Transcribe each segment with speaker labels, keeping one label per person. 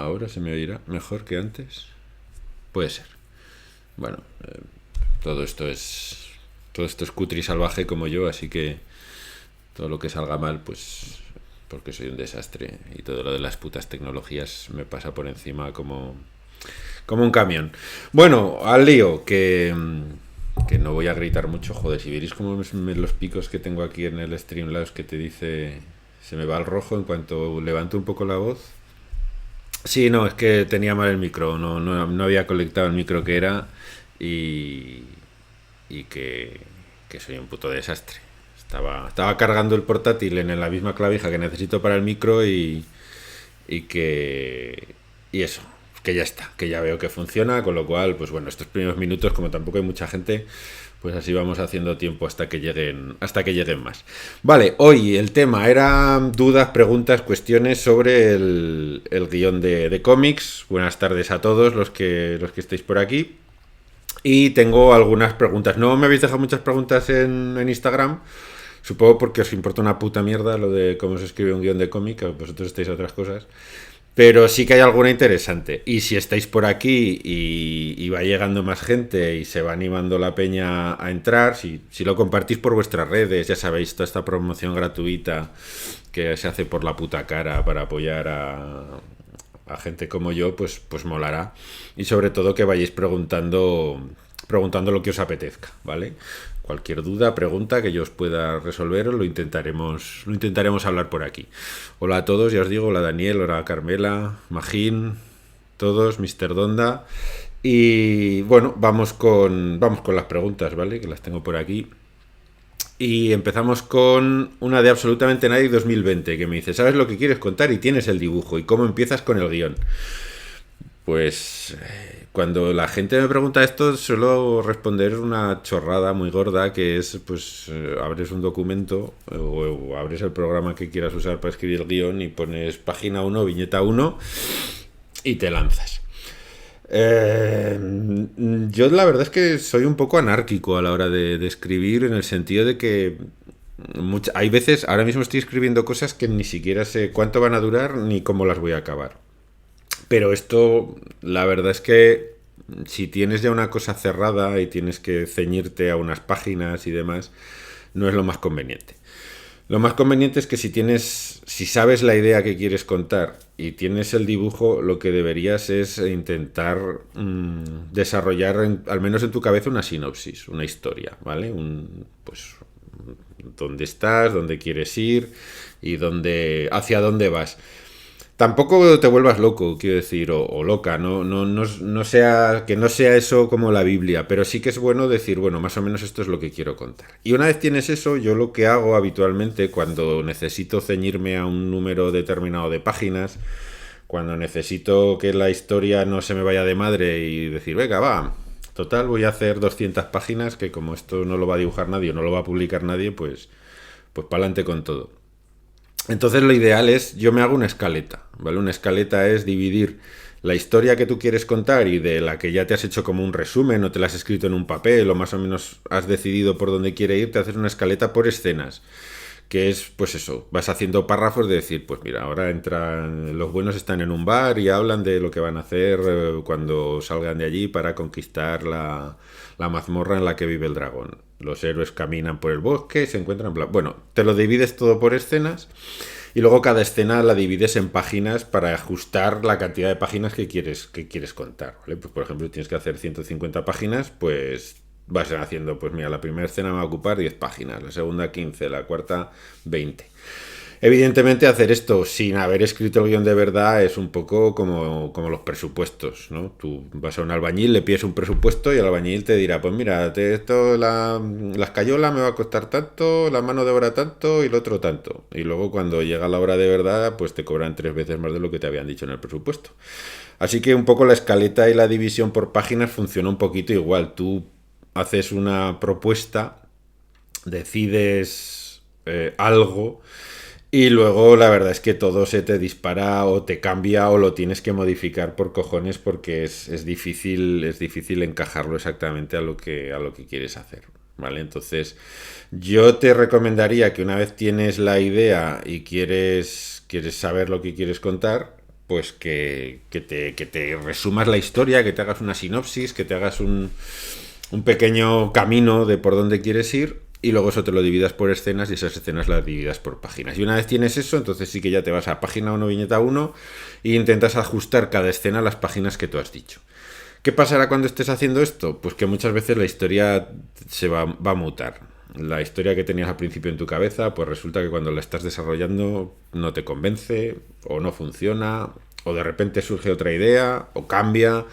Speaker 1: Ahora se me oirá mejor que antes. Puede ser. Bueno, todo esto es. Todo esto es cutri salvaje como yo, así que todo lo que salga mal, pues. Porque soy un desastre. Y todo lo de las putas tecnologías me pasa por encima como un camión. Bueno, al lío, que no voy a gritar mucho, joder, si veréis como los picos que tengo aquí en el Streamlabs que te dice, se me va al rojo en cuanto levanto un poco la voz. Sí, no, es que tenía mal el micro, no había conectado el micro que era y, y que soy un puto desastre. Estaba cargando el portátil en la misma clavija que necesito para el micro y que... Y eso, que ya está, que ya veo que funciona, con lo cual, pues bueno, estos primeros minutos, como tampoco hay mucha gente, pues así vamos haciendo tiempo hasta que lleguen más. Vale, hoy el tema era dudas, preguntas, cuestiones sobre el guión de cómics. Buenas tardes a todos los que estéis por aquí. Y tengo algunas preguntas. No me habéis dejado muchas preguntas en Instagram. Supongo porque os importa una puta mierda lo de cómo se escribe un guión de cómic. Vosotros estáis a otras cosas. Pero sí que hay alguna interesante. Y si estáis por aquí y va llegando más gente y se va animando la peña a entrar, si lo compartís por vuestras redes, ya sabéis, toda esta promoción gratuita que se hace por la puta cara para apoyar a gente como yo, pues molará. Y sobre todo que vayáis preguntando lo que os apetezca, ¿vale? Cualquier duda, pregunta que yo os pueda resolver, lo intentaremos hablar por aquí. Hola a todos, ya os digo, hola Daniel, hola Carmela, Magín, todos, Mr. Donda. Y bueno, vamos con las preguntas, ¿vale? Que las tengo por aquí. Y empezamos con una de absolutamente nadie 2020 que me dice, ¿sabes lo que quieres contar? Y tienes el dibujo. ¿Y cómo empiezas con el guión? Pues cuando la gente me pregunta esto suelo responder una chorrada muy gorda que es pues abres un documento o abres el programa que quieras usar para escribir el guión y pones página 1, viñeta 1 y te lanzas. Yo la verdad es que soy un poco anárquico a la hora de escribir en el sentido de que hay veces, ahora mismo estoy escribiendo cosas que ni siquiera sé cuánto van a durar ni cómo las voy a acabar. Pero esto, la verdad es que si tienes ya una cosa cerrada y tienes que ceñirte a unas páginas y demás, no es lo más conveniente. Lo más conveniente es que si sabes la idea que quieres contar y tienes el dibujo, lo que deberías es intentar desarrollar, al menos en tu cabeza, una sinopsis, una historia, ¿vale? Pues dónde estás, dónde quieres ir y hacia dónde vas. Tampoco te vuelvas loco, quiero decir, o loca, no sea, que no sea eso como la Biblia, pero sí que es bueno decir, bueno, más o menos esto es lo que quiero contar. Y una vez tienes eso, yo lo que hago habitualmente cuando necesito ceñirme a un número determinado de páginas, cuando necesito que la historia no se me vaya de madre y decir, venga, va, total, voy a hacer 200 páginas, que como esto no lo va a dibujar nadie o no lo va a publicar nadie, pues para adelante con todo. Entonces lo ideal es, yo me hago una escaleta, ¿vale? Una escaleta es dividir la historia que tú quieres contar y de la que ya te has hecho como un resumen o te la has escrito en un papel o más o menos has decidido por dónde quiere ir, te haces una escaleta por escenas, que es pues eso, vas haciendo párrafos de decir, pues mira, ahora los buenos están en un bar y hablan de lo que van a hacer cuando salgan de allí para conquistar la mazmorra en la que vive el dragón. Los héroes caminan por el bosque, se encuentran... Bueno, te lo divides todo por escenas y luego cada escena la divides en páginas para ajustar la cantidad de páginas que quieres contar, ¿vale? Pues por ejemplo, tienes que hacer 150 páginas, pues vas haciendo, pues mira, la primera escena me va a ocupar 10 páginas, la segunda 15, la cuarta 20. Evidentemente hacer esto sin haber escrito el guión de verdad es un poco como los presupuestos, ¿no? Tú vas a un albañil, le pides un presupuesto y el albañil te dirá, pues mira, la escayola me va a costar tanto, la mano de obra tanto y el otro tanto. Y luego cuando llega la obra de verdad, pues te cobran 3 veces más de lo que te habían dicho en el presupuesto. Así que un poco la escaleta y la división por páginas funciona un poquito igual. Tú haces una propuesta, decides algo y luego la verdad es que todo se te dispara o te cambia o lo tienes que modificar por cojones porque es difícil encajarlo exactamente a lo que quieres hacer. ¿Vale? Entonces, yo te recomendaría que una vez tienes la idea y quieres saber lo que quieres contar, pues que te resumas la historia, que te hagas una sinopsis, que te hagas un pequeño camino de por dónde quieres ir, y luego eso te lo dividas por escenas y esas escenas las dividas por páginas. Y una vez tienes eso, entonces sí que ya te vas a página 1, viñeta 1 e intentas ajustar cada escena a las páginas que tú has dicho. ¿Qué pasará cuando estés haciendo esto? Pues que muchas veces la historia va a mutar. La historia que tenías al principio en tu cabeza, pues resulta que cuando la estás desarrollando no te convence, o no funciona, o de repente surge otra idea, o cambia,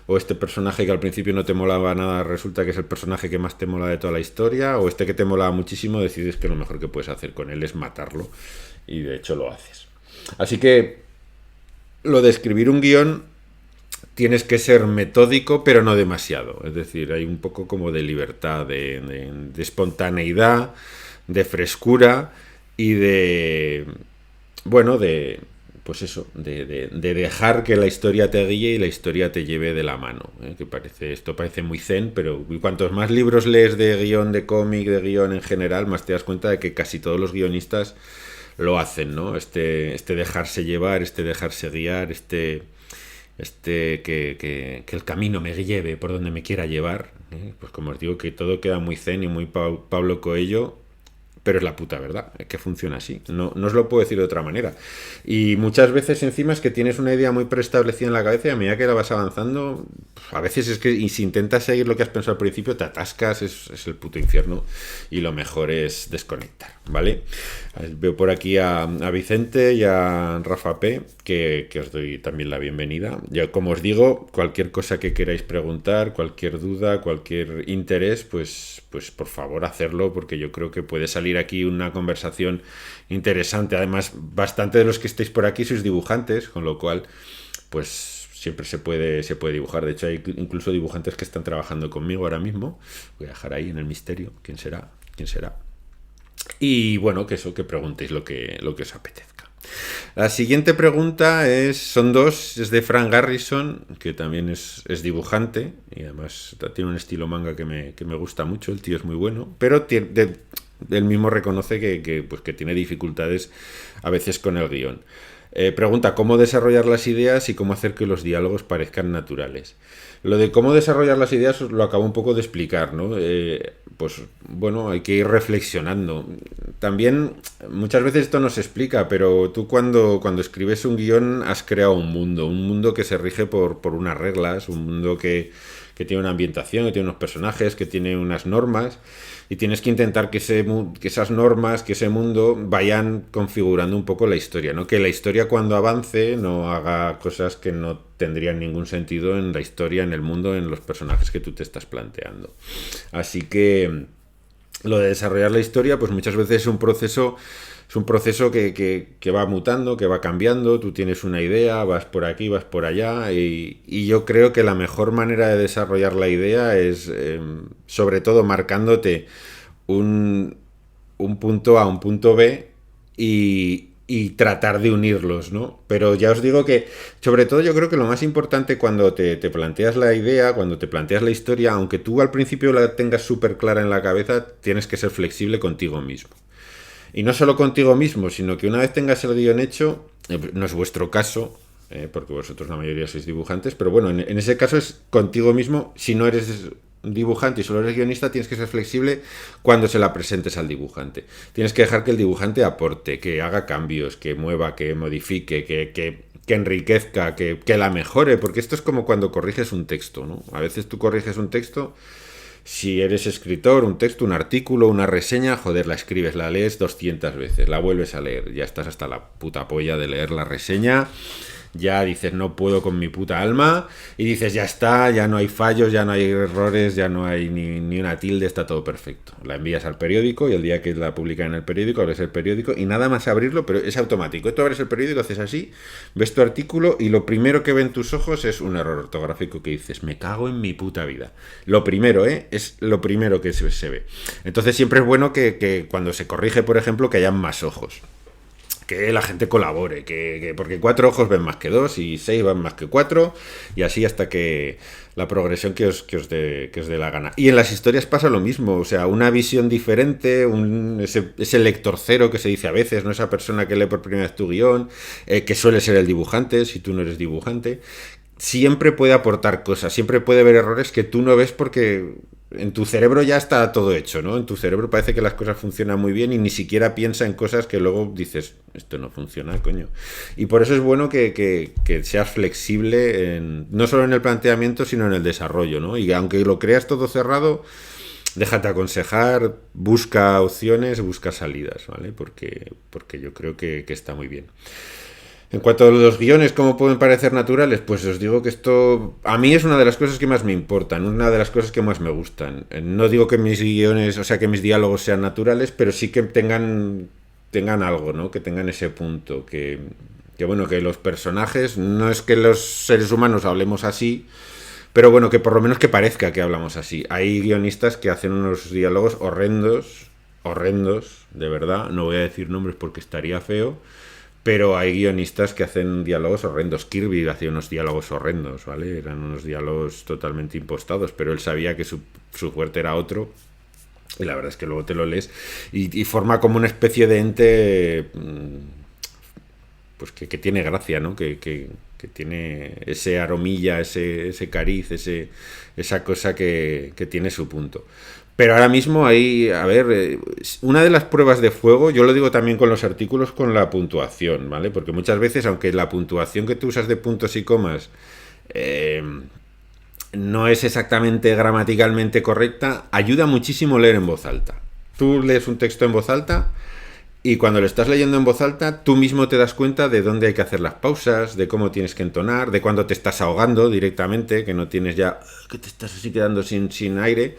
Speaker 1: o este personaje que al principio no te molaba nada resulta que es el personaje que más te mola de toda la historia, o este que te molaba muchísimo decides que lo mejor que puedes hacer con él es matarlo, y de hecho lo haces. Así que lo de escribir un guión tienes que ser metódico, pero no demasiado. Es decir, hay un poco como de libertad, de espontaneidad, de frescura y de... Bueno, de... Pues eso, de dejar que la historia te guíe y la historia te lleve de la mano. Esto parece muy zen, pero cuantos más libros lees de guión, de cómic, de guión en general, más te das cuenta de que casi todos los guionistas lo hacen, ¿no? Este dejarse llevar, este dejarse guiar, que el camino me lleve por donde me quiera llevar, pues como os digo, que todo queda muy zen y muy Pablo Coelho, pero es la puta verdad, es que funciona así, no os lo puedo decir de otra manera. Y muchas veces encima es que tienes una idea muy preestablecida en la cabeza y a medida que la vas avanzando, a veces es que y si intentas seguir lo que has pensado al principio, te atascas, es el puto infierno, y lo mejor es desconectar, ¿vale? Veo por aquí a Vicente y a Rafa P, que os doy también la bienvenida. Yo, como os digo, cualquier cosa que queráis preguntar, cualquier duda, cualquier interés, pues por favor hacerlo, porque yo creo que puede salir aquí una conversación interesante. Además, bastante de los que estáis por aquí sois dibujantes, con lo cual, pues siempre se puede dibujar. De hecho, hay incluso dibujantes que están trabajando conmigo ahora mismo. Voy a dejar ahí en el misterio quién será. Y bueno, que preguntéis lo que os apetezca. La siguiente pregunta son dos, es de Frank Garrison, que también es dibujante, y además tiene un estilo manga que me gusta mucho, el tío es muy bueno, pero él mismo reconoce que tiene dificultades a veces con el guión. Pregunta cómo desarrollar las ideas y cómo hacer que los diálogos parezcan naturales. Lo de cómo desarrollar las ideas os lo acabo un poco de explicar, ¿no? Pues bueno, hay que ir reflexionando. También muchas veces esto no se explica, pero tú cuando escribes un guión has creado un mundo que se rige por unas reglas, un mundo que tiene una ambientación, que tiene unos personajes, que tiene unas normas, y tienes que intentar que esas normas, que ese mundo vayan configurando un poco la historia, ¿no? Que la historia cuando avance no haga cosas que no tendrían ningún sentido en la historia, en el mundo, en los personajes que tú te estás planteando. Así que lo de desarrollar la historia, pues muchas veces es un proceso que va mutando, que va cambiando, tú tienes una idea, vas por aquí, vas por allá, y yo creo que la mejor manera de desarrollar la idea es, sobre todo, marcándote un punto A, un punto B, y tratar de unirlos, ¿no? Pero ya os digo que, sobre todo, yo creo que lo más importante cuando te planteas la idea, cuando te planteas la historia, aunque tú al principio la tengas súper clara en la cabeza, tienes que ser flexible contigo mismo. Y no solo contigo mismo, sino que una vez tengas el guión hecho, no es vuestro caso, porque vosotros la mayoría sois dibujantes, pero bueno, en ese caso es contigo mismo. Si no eres dibujante y solo eres guionista, tienes que ser flexible cuando se la presentes al dibujante. Tienes que dejar que el dibujante aporte, que haga cambios, que mueva, que modifique, que enriquezca, que la mejore, porque esto es como cuando corriges un texto, ¿no? A veces tú corriges un texto. Si eres escritor, un texto, un artículo, una reseña, joder, la escribes, la lees 200 veces, la vuelves a leer, ya estás hasta la puta polla de leer la reseña, ya dices no puedo con mi puta alma, y dices ya está, ya no hay fallos, ya no hay errores, ya no hay ni una tilde, está todo perfecto. La envías al periódico y el día que la publican en el periódico, abres el periódico y nada más abrirlo, pero es automático. Tú abres el periódico, haces así, ves tu artículo y lo primero que ven tus ojos es un error ortográfico que dices, me cago en mi puta vida. Lo primero, es lo primero que se ve. Entonces siempre es bueno que cuando se corrige, por ejemplo, que hayan más ojos. que la gente colabore, porque 4 ojos ven más que 2 y 6 van más que 4 y así hasta que la progresión que os dé la gana. Y en las historias pasa lo mismo, o sea, una visión diferente, ese lector cero que se dice a veces, ¿no? Esa persona que lee por primera vez tu guión, que suele ser el dibujante, si tú no eres dibujante, siempre puede aportar cosas, siempre puede haber errores que tú no ves porque en tu cerebro ya está todo hecho, ¿no? En tu cerebro parece que las cosas funcionan muy bien y ni siquiera piensa en cosas que luego dices, esto no funciona, coño. Y por eso es bueno que seas flexible no solo en el planteamiento, sino en el desarrollo, ¿no? Y aunque lo creas todo cerrado, déjate aconsejar, busca opciones, busca salidas, ¿vale? Porque yo creo que está muy bien. En cuanto a los guiones, ¿cómo pueden parecer naturales? Pues os digo que esto a mí es una de las cosas que más me importan, una de las cosas que más me gustan. No digo que mis guiones, o sea, que mis diálogos sean naturales, pero sí que tengan algo, ¿no? Que tengan ese punto, que bueno, que los personajes, no es que los seres humanos hablemos así, pero bueno, que por lo menos que parezca que hablamos así. Hay guionistas que hacen unos diálogos horrendos, horrendos, de verdad, no voy a decir nombres porque estaría feo, pero hay guionistas que hacen diálogos horrendos. Kirby hacía unos diálogos horrendos, ¿vale? Eran unos diálogos totalmente impostados, pero él sabía que su fuerte era otro. Y la verdad es que luego te lo lees y forma como una especie de ente pues que tiene gracia, ¿no? Que tiene ese aromilla, ese cariz, esa cosa que tiene su punto. Pero ahora mismo hay, a ver, una de las pruebas de fuego, yo lo digo también con los artículos, con la puntuación, ¿vale? Porque muchas veces, aunque la puntuación que tú usas de puntos y comas no es exactamente gramaticalmente correcta, ayuda muchísimo leer en voz alta. Tú lees un texto en voz alta y cuando lo estás leyendo en voz alta, tú mismo te das cuenta de dónde hay que hacer las pausas, de cómo tienes que entonar, de cuándo te estás ahogando directamente, que no tienes ya, que te estás así quedando sin aire.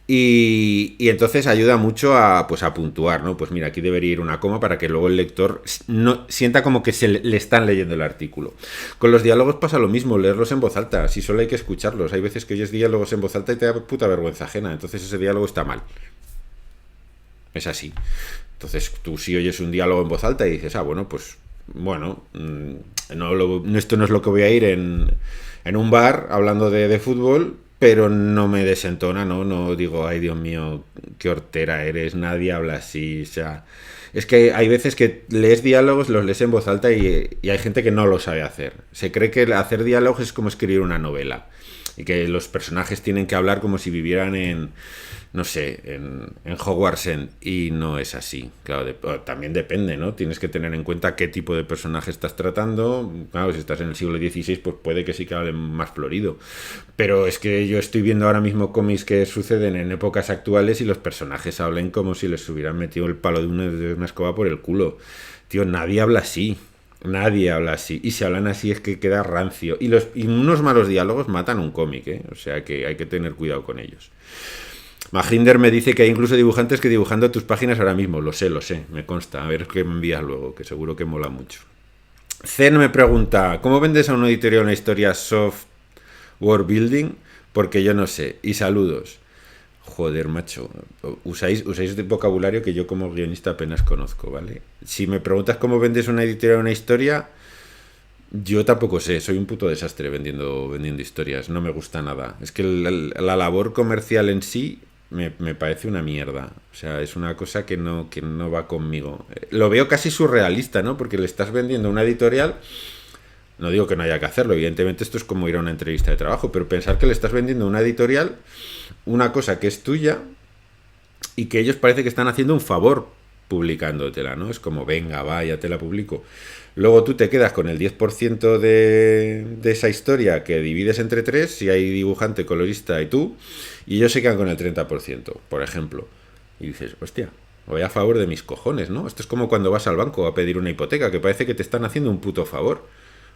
Speaker 1: Y entonces ayuda mucho pues a puntuar, ¿no? Pues mira, aquí debería ir una coma para que luego el lector no sienta como que le están leyendo el artículo. Con los diálogos pasa lo mismo, leerlos en voz alta, si solo hay que escucharlos. Hay veces que oyes diálogos en voz alta y te da puta vergüenza ajena, entonces ese diálogo está mal. Es así. Entonces tú si oyes un diálogo en voz alta y dices, bueno, pues bueno, esto no es lo que voy a ir en un bar hablando de fútbol, pero no me desentona, no digo, ay Dios mío, qué hortera eres, nadie habla así, o sea, es que hay veces que lees diálogos, los lees en voz alta y hay gente que no lo sabe hacer. Se cree que hacer diálogos es como escribir una novela y que los personajes tienen que hablar como si vivieran no sé, en Hogwarts End, y no es así. Claro, también depende, ¿no? Tienes que tener en cuenta qué tipo de personaje estás tratando. Claro, si estás en el siglo XVI, pues puede que sí que hablen más florido. Pero es que yo estoy viendo ahora mismo cómics que suceden en épocas actuales y los personajes hablan como si les hubieran metido el palo de una escoba por el culo. Tío, nadie habla así. Nadie habla así. Y si hablan así es que queda rancio. Y unos malos diálogos matan un cómic, ¿eh? O sea que hay que tener cuidado con ellos. Maginder me dice que hay incluso dibujantes que dibujando tus páginas ahora mismo. Lo sé, me consta. A ver qué me envías luego, que seguro que mola mucho. Zen me pregunta, ¿cómo vendes a una editorial una historia soft world building? Porque yo no sé. Y saludos. Joder, macho. Usáis vocabulario que yo como guionista apenas conozco, ¿vale? Si me preguntas cómo vendes a una editorial una historia, yo tampoco sé, soy un puto desastre vendiendo historias, no me gusta nada. Es que la labor comercial en sí me parece una mierda. O sea, es una cosa que no va conmigo. Lo veo casi surrealista, ¿no? Porque le estás vendiendo a una editorial. No digo que no haya que hacerlo, evidentemente esto es como ir a una entrevista de trabajo, pero pensar que le estás vendiendo a una editorial una cosa que es tuya y que ellos parece que están haciendo un favor publicándotela, ¿no? Es como, venga, va, ya te la publico. Luego tú te quedas con el 10% de esa historia que divides entre tres, si hay dibujante, colorista y tú, y ellos se quedan con el 30%, por ejemplo. Y dices, hostia, voy a favor de mis cojones, ¿no? Esto es como cuando vas al banco a pedir una hipoteca, que parece que te están haciendo un puto favor.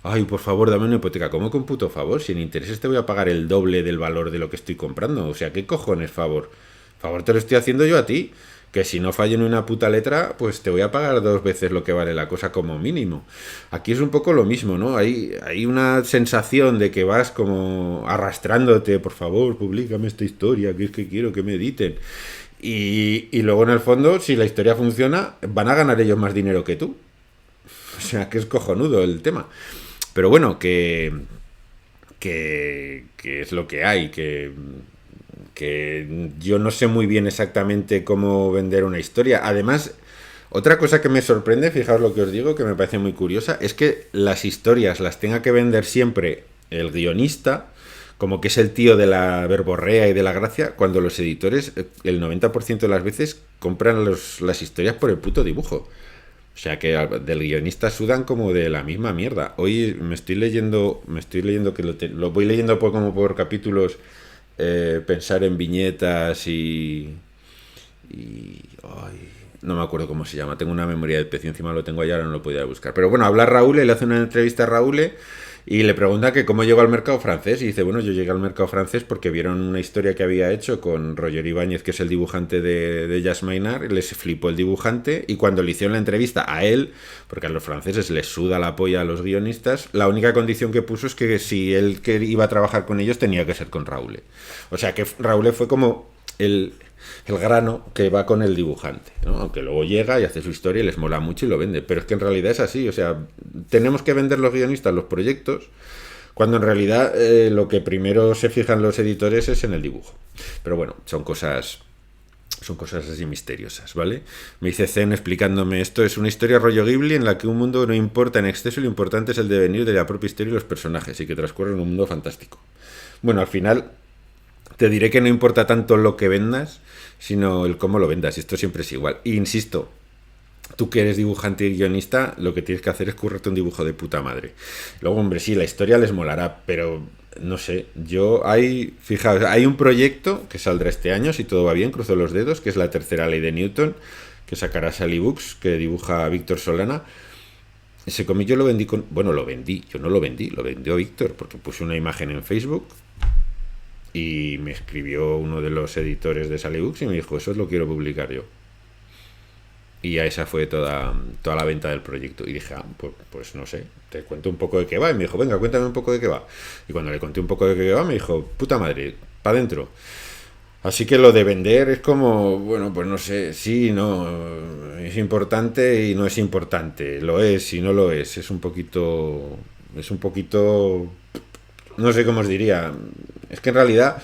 Speaker 1: Ay, por favor, dame una hipoteca. ¿Cómo que un puto favor? Si en intereses te voy a pagar el doble del valor de lo que estoy comprando. O sea, ¿qué cojones favor? Favor te lo estoy haciendo yo a ti. Que si no fallo en una puta letra, pues te voy a pagar 2 veces lo que vale la cosa como mínimo. Aquí es un poco lo mismo, ¿no? Hay una sensación de que vas como arrastrándote, por favor, publícame esta historia, que es que quiero que me editen. Y luego en el fondo, si la historia funciona, van a ganar ellos más dinero que tú. O sea, que es cojonudo el tema. Pero bueno, que es lo que hay, que yo no sé muy bien exactamente cómo vender una historia. Además, otra cosa que me sorprende, fijaos lo que os digo, que me parece muy curiosa, es que las historias las tenga que vender siempre el guionista, como que es el tío de la verborrea y de la gracia, cuando los editores, el 90% de las veces, compran las historias por el puto dibujo. O sea que del guionista sudan como de la misma mierda. Hoy me estoy leyendo que lo voy leyendo como por capítulos, pensar en viñetas ay, no me acuerdo cómo se llama. Tengo una memoria de pez y encima lo tengo allá, ahora no lo podía buscar. Pero bueno, habla Raúl, le hace una entrevista a Raúl y le pregunta que cómo llegó al mercado francés. Y dice, bueno, yo llegué al mercado francés porque vieron una historia que había hecho con Roger Ibáñez, que es el dibujante de Jazz Maynard, y les flipó el dibujante. Y cuando le hicieron la entrevista a él, porque a los franceses les suda la polla a los guionistas, la única condición que puso es que si él que iba a trabajar con ellos tenía que ser con Raúl. O sea que Raúl fue como el grano que va con el dibujante, ¿no? Aunque luego llega y hace su historia y les mola mucho y lo vende, pero es que en realidad es así, o sea, tenemos que vender los guionistas los proyectos, cuando en realidad lo que primero se fijan los editores es en el dibujo. Pero bueno, son cosas así misteriosas, ¿vale? Me dice Zen explicándome esto, es una historia rollo Ghibli en la que un mundo no importa en exceso, lo importante es el devenir de la propia historia y los personajes, y que transcurre en un mundo fantástico. Bueno, al final te diré que no importa tanto lo que vendas, sino el cómo lo vendas. Y esto siempre es igual. E insisto, tú que eres dibujante y guionista, lo que tienes que hacer es currarte un dibujo de puta madre. Luego, hombre, sí, la historia les molará, pero no sé. Fijaos, hay un proyecto que saldrá este año, si todo va bien, cruzo los dedos, que es la tercera ley de Newton, que sacará Sally Books, que dibuja Víctor Solana. Ese cómic yo lo vendí lo vendí, yo no lo vendí, lo vendió Víctor, porque puse una imagen en Facebook y me escribió uno de los editores de Sally Books y me dijo, eso lo quiero publicar yo. Y a esa fue toda la venta del proyecto. Y dije, pues no sé, te cuento un poco de qué va. Y me dijo, venga, cuéntame un poco de qué va. Y cuando le conté un poco de qué va, me dijo, puta madre, para adentro. Así que lo de vender es como, bueno, pues no sé, sí, no, es importante y no es importante. Lo es y no lo es. Es un poquito, no sé cómo os diría. Es que en realidad,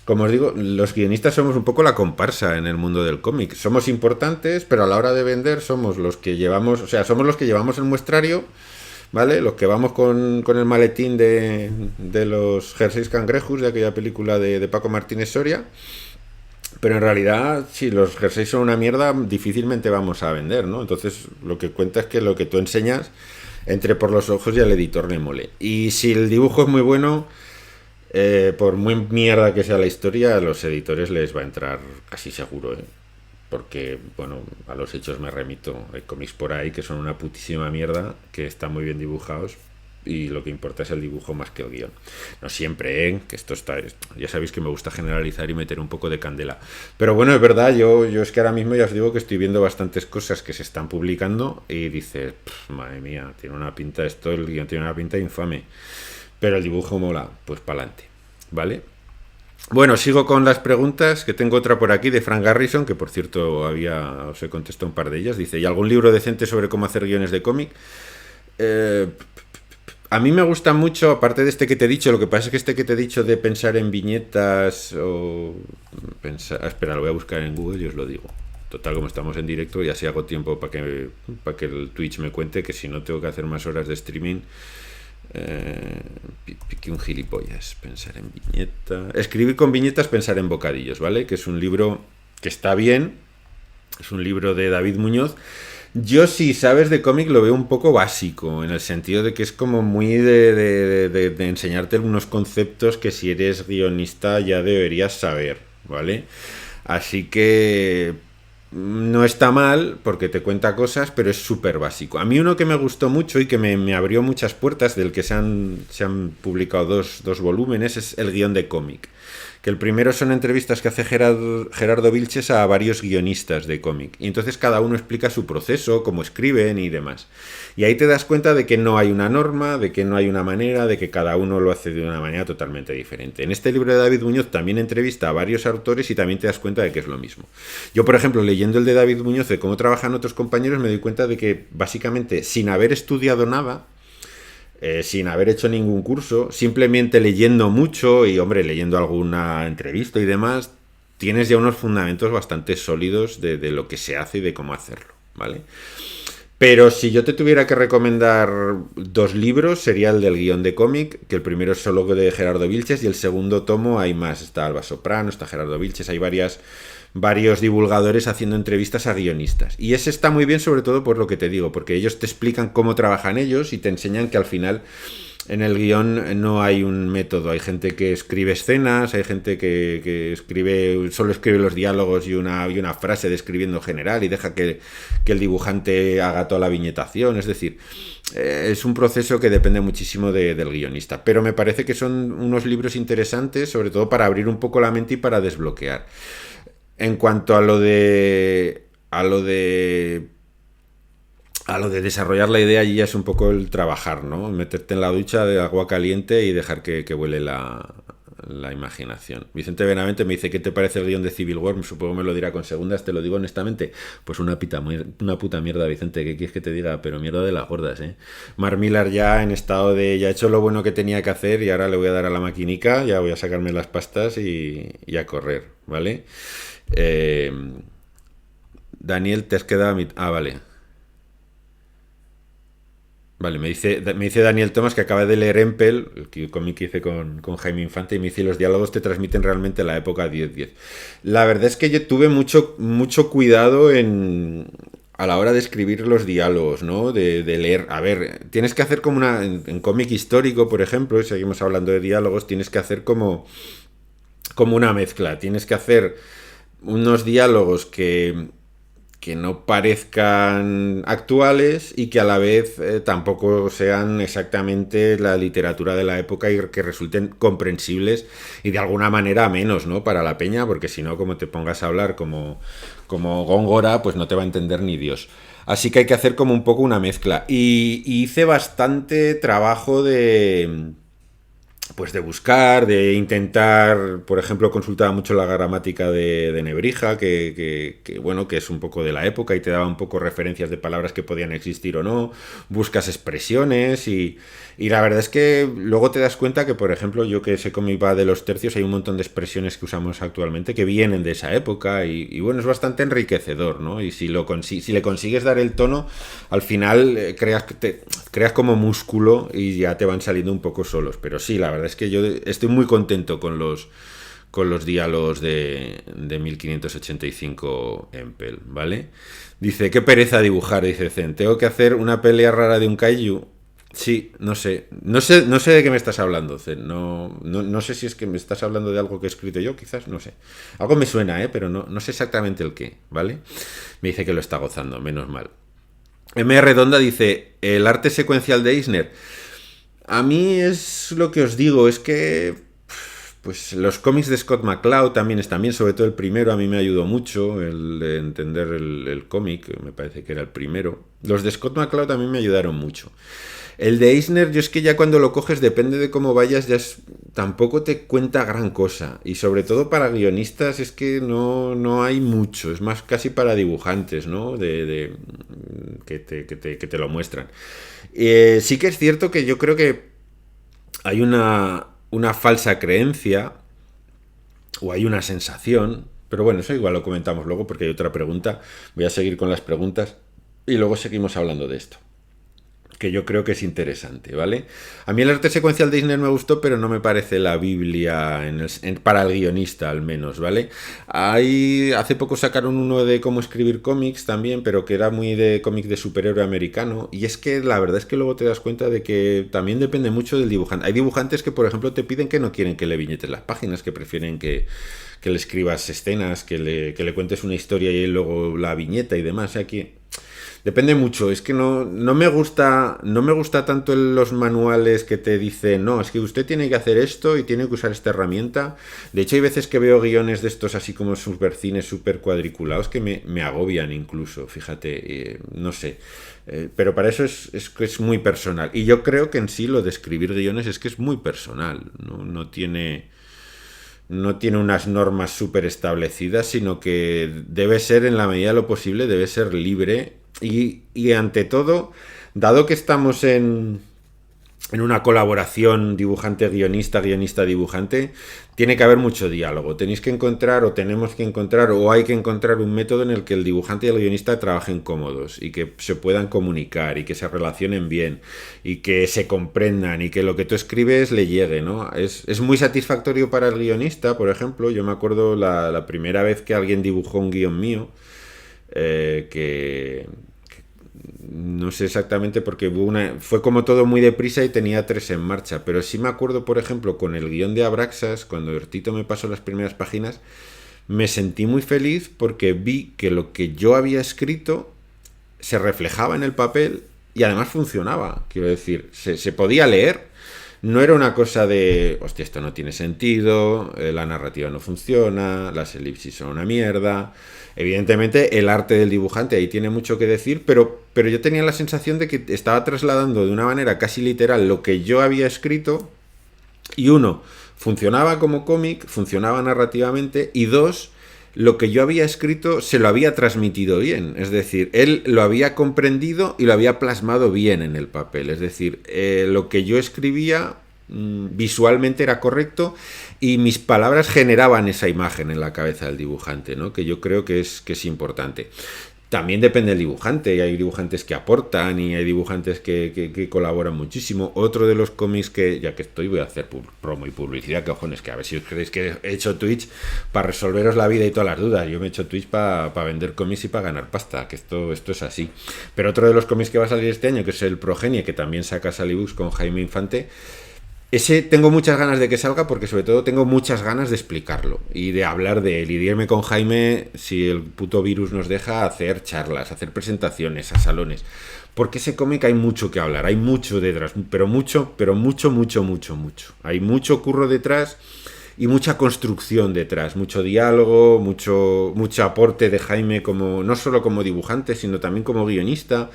Speaker 1: como os digo, los guionistas somos un poco la comparsa en el mundo del cómic. Somos importantes, pero a la hora de vender somos los que llevamos, o sea, somos los que llevamos el muestrario, ¿vale? Los que vamos con el maletín de los jerseys cangrejos de aquella película de Paco Martínez Soria. Pero en realidad, si los jerseys son una mierda, difícilmente vamos a vender, ¿no? Entonces, lo que cuenta es que lo que tú enseñas entre por los ojos y al editor le mole. Y si el dibujo es muy bueno, por muy mierda que sea la historia, a los editores les va a entrar casi seguro, ¿eh? Porque, bueno, a los hechos me remito. Hay cómics por ahí que son una putísima mierda, que están muy bien dibujados, y lo que importa es el dibujo más que el guión. No siempre, ¿eh? Que esto está... Ya sabéis que me gusta generalizar y meter un poco de candela. Pero bueno, es verdad, yo es que ahora mismo ya os digo que estoy viendo bastantes cosas que se están publicando y dices, madre mía, tiene una pinta esto, el guión tiene una pinta infame. Pero el dibujo mola, pues para adelante, ¿vale? Bueno, sigo con las preguntas, que tengo otra por aquí de Frank Garrison, que por cierto os he contestado un par de ellas. Dice, ¿y algún libro decente sobre cómo hacer guiones de cómic? A mí me gusta mucho, aparte de este que te he dicho, lo que pasa es que este que te he dicho de pensar en viñetas o pensar... Espera, lo voy a buscar en Google y os lo digo. Total, como estamos en directo, ya si hago tiempo para que el Twitch me cuente, que si no tengo que hacer más horas de streaming. Pique un gilipollas. Pensar en viñetas. Escribir con viñetas, pensar en bocadillos, ¿vale? Que es un libro que está bien. Es un libro de David Muñoz. Yo, si sabes de cómic, lo veo un poco básico, en el sentido de que es como muy de enseñarte algunos conceptos que si eres guionista ya deberías saber, ¿vale? Así que no está mal porque te cuenta cosas, pero es súper básico. A mí uno que me gustó mucho y que me abrió muchas puertas, del que se han publicado dos volúmenes, es el guión de cómic. Que el primero son entrevistas que hace Gerardo Vilches a varios guionistas de cómic. Y entonces cada uno explica su proceso, cómo escriben y demás. Y ahí te das cuenta de que no hay una norma, de que no hay una manera, de que cada uno lo hace de una manera totalmente diferente. En este libro de David Muñoz también entrevista a varios autores y también te das cuenta de que es lo mismo. Yo, por ejemplo, leyendo el de David Muñoz de cómo trabajan otros compañeros, me doy cuenta de que básicamente sin haber estudiado nada, sin haber hecho ningún curso, simplemente leyendo mucho y, hombre, leyendo alguna entrevista y demás, tienes ya unos fundamentos bastante sólidos de lo que se hace y de cómo hacerlo, ¿vale? Pero si yo te tuviera que recomendar 2 libros, sería el del guión de cómic, que el primero es solo de Gerardo Vilches y el segundo tomo hay más. Está Alba Soprano, está Gerardo Vilches, hay varios divulgadores haciendo entrevistas a guionistas. Y ese está muy bien, sobre todo por lo que te digo, porque ellos te explican cómo trabajan ellos y te enseñan que al final en el guión no hay un método. Hay gente que escribe escenas, hay gente que solo escribe los diálogos y una frase describiendo general y deja que el dibujante haga toda la viñetación. Es decir, es un proceso que depende muchísimo del guionista. Pero me parece que son unos libros interesantes, sobre todo para abrir un poco la mente y para desbloquear. En cuanto a lo de desarrollar la idea, allí ya es un poco el trabajar, ¿no? Meterte en la ducha de agua caliente y dejar que vuele la imaginación. Vicente Benavente me dice: ¿qué te parece el guión de Civil War? Supongo me lo dirá con segundas, te lo digo honestamente. Pues una puta mierda, Vicente, ¿qué quieres que te diga? Pero mierda de las gordas, ¿eh? Mark Millar ya en estado de... ya he hecho lo bueno que tenía que hacer y ahora le voy a dar a la maquinica, ya voy a sacarme las pastas y a correr, ¿vale? Daniel, te has quedado vale. Vale, me dice Daniel Thomas que acaba de leer Empel, el cómic que hice con Jaime Infante, y me dice: los diálogos te transmiten realmente la época 10-10. La verdad es que yo tuve mucho cuidado a la hora de escribir los diálogos, ¿no? De leer. A ver, tienes que hacer como en cómic histórico, por ejemplo, y seguimos hablando de diálogos, tienes que hacer como una mezcla. Tienes que hacer unos diálogos que no parezcan actuales y que a la vez tampoco sean exactamente la literatura de la época y que resulten comprensibles y de alguna manera menos, ¿no? Para la peña, porque si no, como te pongas a hablar como Góngora, pues no te va a entender ni Dios. Así que hay que hacer como un poco una mezcla. Y hice bastante trabajo de buscar, de intentar. Por ejemplo, consultaba mucho la gramática de Nebrija, que bueno, que es un poco de la época y te daba un poco referencias de palabras que podían existir o no, buscas expresiones y la verdad es que luego te das cuenta que, por ejemplo, yo que sé cómo iba de los tercios, hay un montón de expresiones que usamos actualmente que vienen de esa época y bueno, es bastante enriquecedor, ¿no? Y si le consigues dar el tono, al final creas como músculo y ya te van saliendo un poco solos. Pero sí, la verdad es que yo estoy muy contento con los diálogos de 1585 Empel, ¿vale? Dice: qué pereza dibujar, dice Zen. Tengo que hacer una pelea rara de un kaiju. Sí, no sé de qué me estás hablando, Zen. No sé si es que me estás hablando de algo que he escrito yo, quizás, no sé. Algo me suena, pero no sé exactamente el qué, ¿vale? Me dice que lo está gozando, menos mal. M. Redonda dice: el arte secuencial de Eisner. A mí es lo que os digo, es que pues los cómics de Scott McCloud también están bien, sobre todo el primero a mí me ayudó mucho el de entender el cómic, me parece que era el primero. Los de Scott McCloud también me ayudaron mucho. El de Eisner, yo es que ya cuando lo coges, depende de cómo vayas, tampoco te cuenta gran cosa. Y sobre todo para guionistas es que no hay mucho, es más casi para dibujantes, ¿no? Que te lo muestran. Sí que es cierto que yo creo que hay una falsa creencia o hay una sensación, pero bueno, eso igual lo comentamos luego porque hay otra pregunta. Voy a seguir con las preguntas y luego seguimos hablando de esto, que yo creo que es interesante, ¿vale? A mí el arte secuencial de Eisner me gustó, pero no me parece la Biblia para el guionista, al menos, ¿vale? Hace poco sacaron uno de cómo escribir cómics también, pero que era muy de cómic de superhéroe americano, y es que la verdad es que luego te das cuenta de que también depende mucho del dibujante. Hay dibujantes que, por ejemplo, te piden que no quieren que le viñetes las páginas, que prefieren que le escribas escenas, que le cuentes una historia y luego la viñeta y demás. Aquí Depende mucho, es que no me gusta tanto los manuales que te dicen, no, es que usted tiene que hacer esto y tiene que usar esta herramienta. De hecho, hay veces que veo guiones de estos así como supercines, super cuadriculados que me agobian incluso, fíjate, no sé. Pero para eso es muy personal. Y yo creo que en sí lo de escribir guiones es que es muy personal, no tiene unas normas súper establecidas, sino que debe ser, en la medida de lo posible, debe ser libre. Y ante todo, dado que estamos en una colaboración dibujante-guionista, guionista-dibujante, tiene que haber mucho diálogo. Tenéis que encontrar, o tenemos que encontrar, o hay que encontrar un método en el que el dibujante y el guionista trabajen cómodos y que se puedan comunicar y que se relacionen bien y que se comprendan y que lo que tú escribes le llegue, ¿no? Es muy satisfactorio para el guionista, por ejemplo. Yo me acuerdo la primera vez que alguien dibujó un guión mío, que no sé exactamente porque fue como todo muy deprisa y tenía 3 en marcha, pero sí me acuerdo, por ejemplo, con el guión de Abraxas, cuando Tito me pasó las primeras páginas, me sentí muy feliz porque vi que lo que yo había escrito se reflejaba en el papel y además funcionaba. Quiero decir, se podía leer. No era una cosa de, hostia, esto no tiene sentido, la narrativa no funciona, las elipsis son una mierda. Evidentemente, el arte del dibujante ahí tiene mucho que decir, pero yo tenía la sensación de que estaba trasladando de una manera casi literal lo que yo había escrito. Y uno, funcionaba como cómic, funcionaba narrativamente, y dos, lo que yo había escrito se lo había transmitido bien, es decir, él lo había comprendido y lo había plasmado bien en el papel, es decir, lo que yo escribía visualmente era correcto y mis palabras generaban esa imagen en la cabeza del dibujante, ¿no? Que yo creo que es importante. También depende del dibujante, y hay dibujantes que aportan y hay dibujantes que colaboran muchísimo. Otro de los cómics que, ya que estoy, voy a hacer promo y publicidad, que cojones, que a ver si os creéis que he hecho Twitch para resolveros la vida y todas las dudas. Yo me he hecho Twitch para vender cómics y para ganar pasta, que esto es así. Pero otro de los cómics que va a salir este año, que es el Progenie, que también saca Salibooks con Jaime Infante, ese tengo muchas ganas de que salga porque sobre todo tengo muchas ganas de explicarlo y de hablar de él y de irme con Jaime, si el puto virus nos deja, a hacer charlas, a hacer presentaciones, a salones. Porque ese cómic hay mucho que hablar, hay mucho detrás, pero mucho, mucho. Hay mucho curro detrás y mucha construcción detrás, mucho diálogo, mucho aporte de Jaime como no solo como dibujante, sino también como guionista.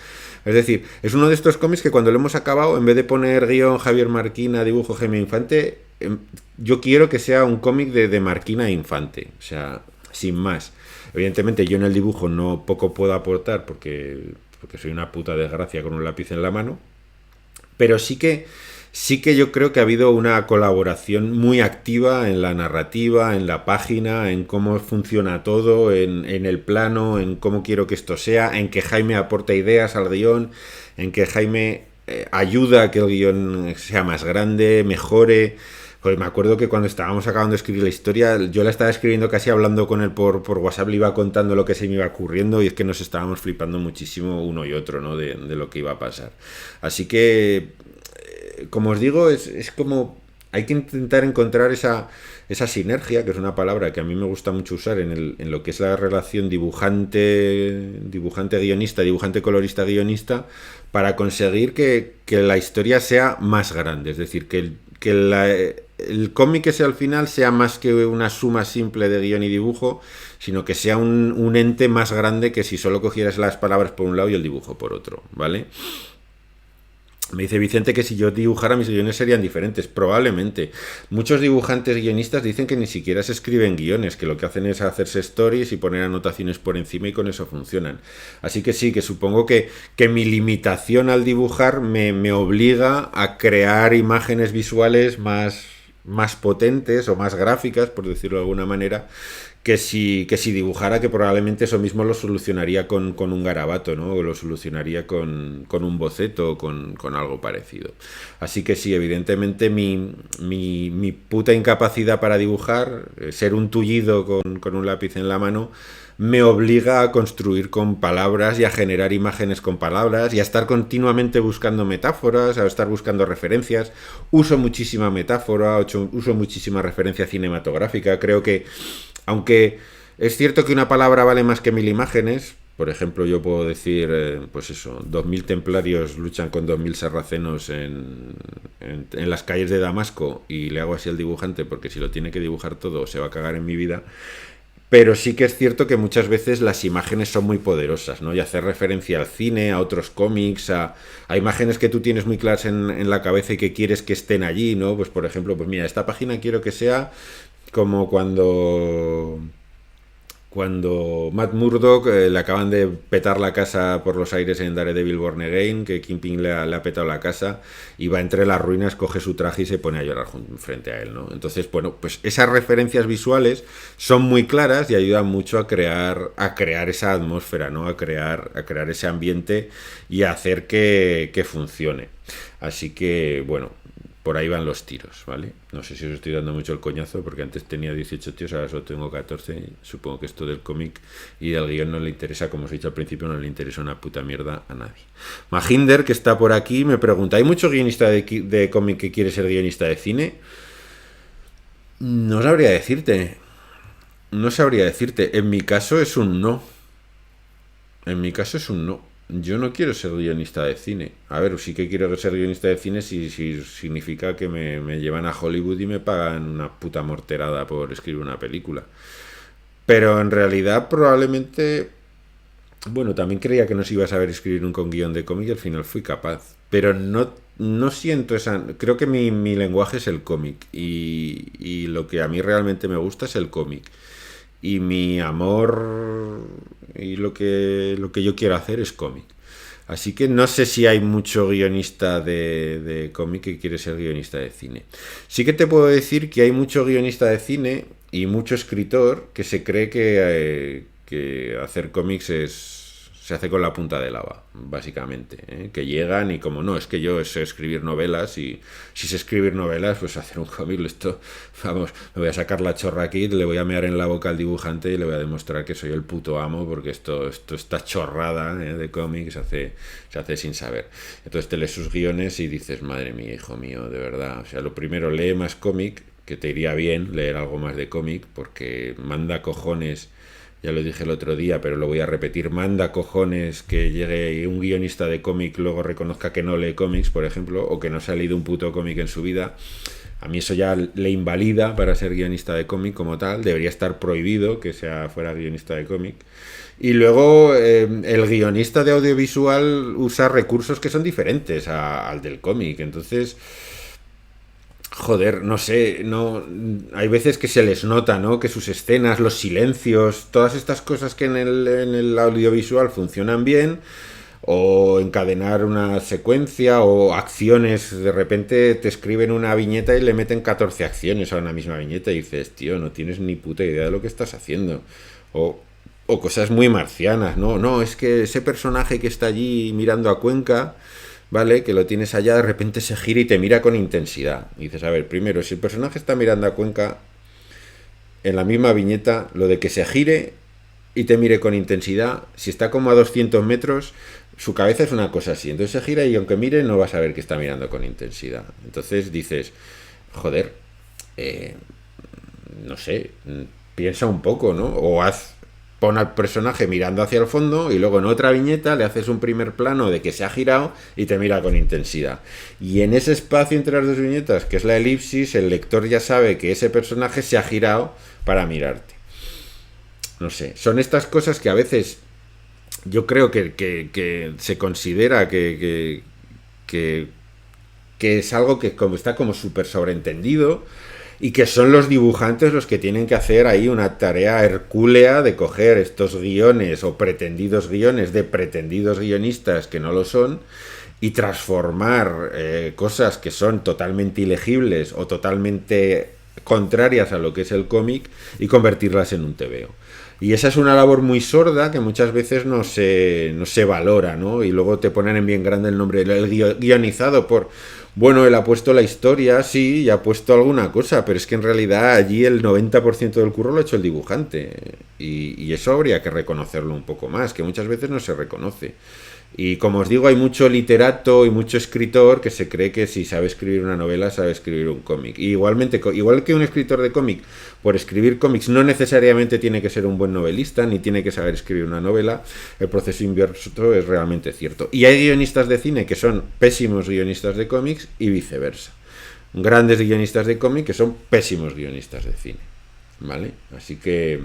Speaker 1: Es decir, es uno de estos cómics que cuando lo hemos acabado, en vez de poner guión Javier Marquina, dibujo Jaime Infante, yo quiero que sea un cómic de Marquina e Infante, o sea, sin más. Evidentemente yo en el dibujo no poco puedo aportar porque soy una puta desgracia con un lápiz en la mano, pero sí que yo creo que ha habido una colaboración muy activa en la narrativa, en la página, en cómo funciona todo, en el plano, en cómo quiero que esto sea, en que Jaime aporta ideas al guión, en que Jaime ayuda a que el guión sea más grande, mejore. Pues me acuerdo que cuando estábamos acabando de escribir la historia, yo la estaba escribiendo casi hablando con él por WhatsApp, le iba contando lo que se me iba ocurriendo y es que nos estábamos flipando muchísimo uno y otro, ¿no? De lo que iba a pasar. Así que, como os digo, es como hay que intentar encontrar esa sinergia, que es una palabra que a mí me gusta mucho usar en lo que es la relación dibujante-guionista, dibujante-colorista-guionista, para conseguir que la historia sea más grande, es decir, que el cómic ese al final sea más que una suma simple de guión y dibujo, sino que sea un ente más grande que si solo cogieras las palabras por un lado y el dibujo por otro, ¿vale? Me dice Vicente que si yo dibujara mis guiones serían diferentes. Probablemente. Muchos dibujantes guionistas dicen que ni siquiera se escriben guiones, que lo que hacen es hacerse stories y poner anotaciones por encima y con eso funcionan. Así que sí, que supongo que mi limitación al dibujar me obliga a crear imágenes visuales más potentes o más gráficas, por decirlo de alguna manera, que si dibujara, que probablemente eso mismo lo solucionaría con un garabato, ¿no? O lo solucionaría con un boceto o con algo parecido. Así que sí, evidentemente mi puta incapacidad para dibujar, ser un tullido con un lápiz en la mano, me obliga a construir con palabras y a generar imágenes con palabras y a estar continuamente buscando metáforas, a estar buscando referencias. Uso muchísima metáfora, uso muchísima referencia cinematográfica. Creo que, aunque es cierto que una palabra vale más que 1000 imágenes, Por ejemplo, yo puedo decir, pues eso, 2000 templarios luchan con 2000 sarracenos en las calles de Damasco, y le hago así al dibujante porque si lo tiene que dibujar todo se va a cagar en mi vida. Pero sí que es cierto que muchas veces las imágenes son muy poderosas, ¿no? Y hacer referencia al cine, a otros cómics, a imágenes que tú tienes muy claras en la cabeza y que quieres que estén allí, ¿no? Pues por ejemplo, pues mira, esta página quiero que sea como cuando Matt Murdock le acaban de petar la casa por los aires en Daredevil Born Again, que Kingpin le ha petado la casa y va entre las ruinas, coge su traje y se pone a llorar frente a él, ¿no? Entonces, bueno, pues esas referencias visuales son muy claras y ayudan mucho a crear esa atmósfera, ¿no? A crear ese ambiente y a hacer que funcione. Así que, bueno, por ahí van los tiros, ¿vale? No sé si os estoy dando mucho el coñazo, porque antes tenía 18 tíos, ahora solo tengo 14. Y supongo que esto del cómic y del guión no le interesa, como os he dicho al principio, no le interesa una puta mierda a nadie. Maginder, que está por aquí, me pregunta, ¿hay mucho guionista de cómic que quiere ser guionista de cine? No sabría decirte. No sabría decirte. En mi caso es un no. En mi caso es un no. Yo no quiero ser guionista de cine. A ver, sí que quiero ser guionista de cine si significa que me llevan a Hollywood y me pagan una puta morterada por escribir una película. Pero en realidad probablemente... Bueno, también creía que no se iba a saber escribir un con guión de cómic y al final fui capaz. Pero no siento esa... Creo que mi lenguaje es el cómic y lo que a mí realmente me gusta es el cómic. Y mi amor y lo que yo quiero hacer es cómic. Así que no sé si hay mucho guionista de cómic que quiere ser guionista de cine. Sí que te puedo decir que hay mucho guionista de cine y mucho escritor que se cree que hacer cómics se hace con la punta de lava, básicamente, ¿eh? Que llegan y como no, es que yo sé escribir novelas y si sé escribir novelas, pues hacer un cómic, esto, vamos, me voy a sacar la chorra aquí, le voy a mear en la boca al dibujante y le voy a demostrar que soy el puto amo porque esta chorrada, ¿eh? De cómic se hace sin saber. Entonces te lees sus guiones y dices, madre mía, hijo mío, de verdad, o sea, lo primero, lee más cómic, que te iría bien leer algo más de cómic, porque manda cojones. Ya lo dije el otro día, pero lo voy a repetir. Manda cojones que llegue un guionista de cómic, luego reconozca que no lee cómics, por ejemplo, o que no se ha leído un puto cómic en su vida. A mí eso ya le invalida para ser guionista de cómic como tal. Debería estar prohibido que fuera guionista de cómic. Y luego el guionista de audiovisual usa recursos que son diferentes al del cómic. Entonces... Joder, no sé, no hay veces que se les nota, ¿no? Que sus escenas, los silencios, todas estas cosas que en el audiovisual funcionan bien, o encadenar una secuencia o acciones, de repente te escriben una viñeta y le meten 14 acciones a una misma viñeta y dices, tío, no tienes ni puta idea de lo que estás haciendo. O cosas muy marcianas, ¿no? No, es que ese personaje que está allí mirando a Cuenca, ¿vale? Que lo tienes allá, de repente se gira y te mira con intensidad. Y dices, a ver, primero, si el personaje está mirando a Cuenca, en la misma viñeta, lo de que se gire y te mire con intensidad, si está como a 200 metros, su cabeza es una cosa así. Entonces se gira y aunque mire, no vas a ver que está mirando con intensidad. Entonces dices, joder, no sé, piensa un poco, ¿no? Pon al personaje mirando hacia el fondo y luego en otra viñeta le haces un primer plano de que se ha girado y te mira con intensidad. Y en ese espacio entre las dos viñetas, que es la elipsis, el lector ya sabe que ese personaje se ha girado para mirarte. No sé, son estas cosas que a veces yo creo que se considera que es algo que está como súper sobreentendido. Y que son los dibujantes los que tienen que hacer ahí una tarea hercúlea de coger estos guiones o pretendidos guiones de pretendidos guionistas que no lo son y transformar cosas que son totalmente ilegibles o totalmente contrarias a lo que es el cómic y convertirlas en un tebeo. Y esa es una labor muy sorda que muchas veces no se valora, ¿no? Y luego te ponen en bien grande el nombre del guionizado por... Bueno, él ha puesto la historia, sí, y ha puesto alguna cosa, pero es que en realidad allí el 90% del curro lo ha hecho el dibujante. Y eso habría que reconocerlo un poco más, que muchas veces no se reconoce. Y como os digo, hay mucho literato y mucho escritor que se cree que si sabe escribir una novela, sabe escribir un cómic. Y igualmente, igual que un escritor de cómic, por escribir cómics no necesariamente tiene que ser un buen novelista, ni tiene que saber escribir una novela, el proceso inverso es realmente cierto. Y hay guionistas de cine que son pésimos guionistas de cómics y viceversa. Grandes guionistas de cómic que son pésimos guionistas de cine. ¿Vale? Así que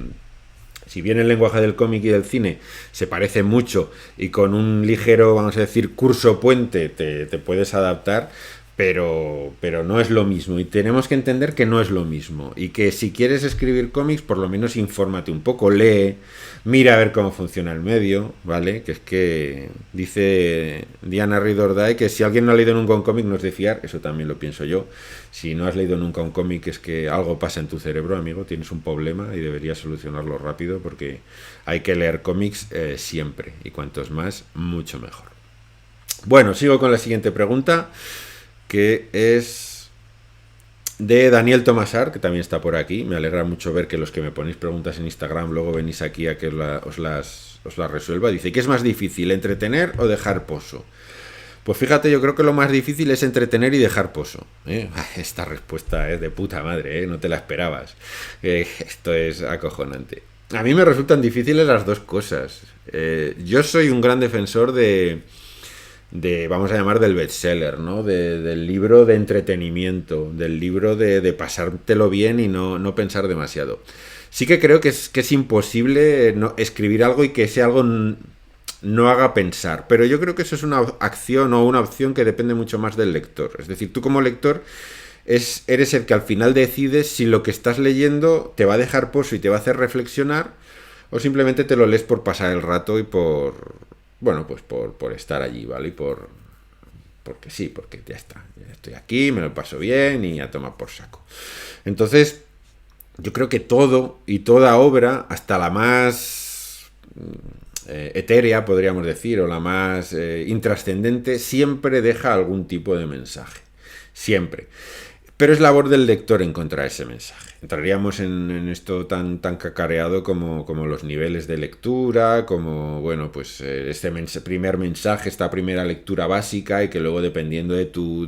Speaker 1: si bien el lenguaje del cómic y del cine se parece mucho y con un ligero, vamos a decir, curso puente te puedes adaptar, pero no es lo mismo. Y tenemos que entender que no es lo mismo. Y que si quieres escribir cómics, por lo menos infórmate un poco, lee, mira a ver cómo funciona el medio, ¿vale? Que es que dice Diana Ridorday que si alguien no ha leído nunca un cómic no es de fiar, eso también lo pienso yo. Si no has leído nunca un cómic es que algo pasa en tu cerebro, amigo, tienes un problema y deberías solucionarlo rápido porque hay que leer cómics siempre y cuantos más, mucho mejor. Bueno, sigo con la siguiente pregunta, que es de Daniel Tomasar, que también está por aquí. Me alegra mucho ver que los que me ponéis preguntas en Instagram luego venís aquí a que os las resuelva. Dice, ¿qué es más difícil, entretener o dejar pozo? Pues fíjate, yo creo que lo más difícil es entretener y dejar pozo. Esta respuesta es de puta madre, no te la esperabas. Esto es acojonante. A mí me resultan difíciles las dos cosas. Yo soy un gran defensor vamos a llamar, del bestseller, ¿no? Del libro de entretenimiento, del libro de pasártelo bien y no pensar demasiado. Sí que creo que es imposible escribir algo y que ese algo no haga pensar, pero yo creo que eso es una acción o una opción que depende mucho más del lector. Es decir, tú como lector eres el que al final decides si lo que estás leyendo te va a dejar pozo y te va a hacer reflexionar o simplemente te lo lees por pasar el rato y bueno, pues por estar allí, ¿vale? Porque sí, porque ya está. Ya estoy aquí, me lo paso bien y a tomar por saco. Entonces, yo creo que todo y toda obra, hasta la más etérea, podríamos decir, o la más intrascendente, siempre deja algún tipo de mensaje. Siempre. Pero es labor del lector encontrar ese mensaje. Entraríamos en esto tan cacareado como los niveles de lectura, como, bueno, pues este primer mensaje, esta primera lectura básica y que luego dependiendo de tu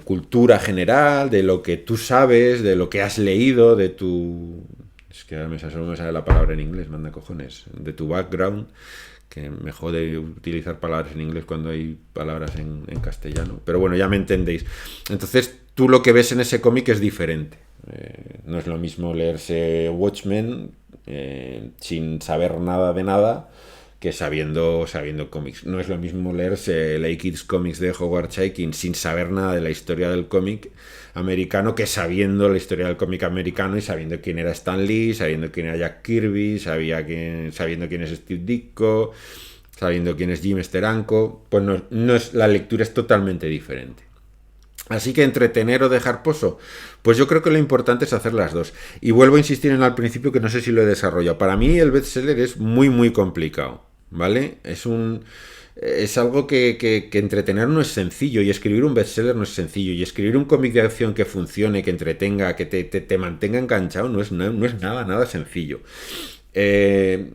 Speaker 1: cultura general, de lo que tú sabes, de lo que has leído, es que ahora solo me sale la palabra en inglés, manda cojones, de tu background, que me jode utilizar palabras en inglés cuando hay palabras en castellano. Pero bueno, ya me entendéis. Entonces, tú lo que ves en ese cómic es diferente. No es lo mismo leerse Watchmen sin saber nada de nada que sabiendo cómics. No es lo mismo leerse Lay Kids Comics de Howard Chaykin sin saber nada de la historia del cómic americano que sabiendo la historia del cómic americano y sabiendo quién era Stan Lee, sabiendo quién era Jack Kirby, sabiendo quién es Steve Ditko, sabiendo quién es Jim Steranko. Pues la lectura es totalmente diferente. Así que entretener o dejar pozo, pues yo creo que lo importante es hacer las dos. Y vuelvo a insistir en al principio que no sé si lo he desarrollado. Para mí el bestseller es muy complicado, ¿vale? Es algo que entretener no es sencillo y escribir un bestseller no es sencillo y escribir un cómic de acción que funcione, que entretenga, que te mantenga enganchado no es nada sencillo.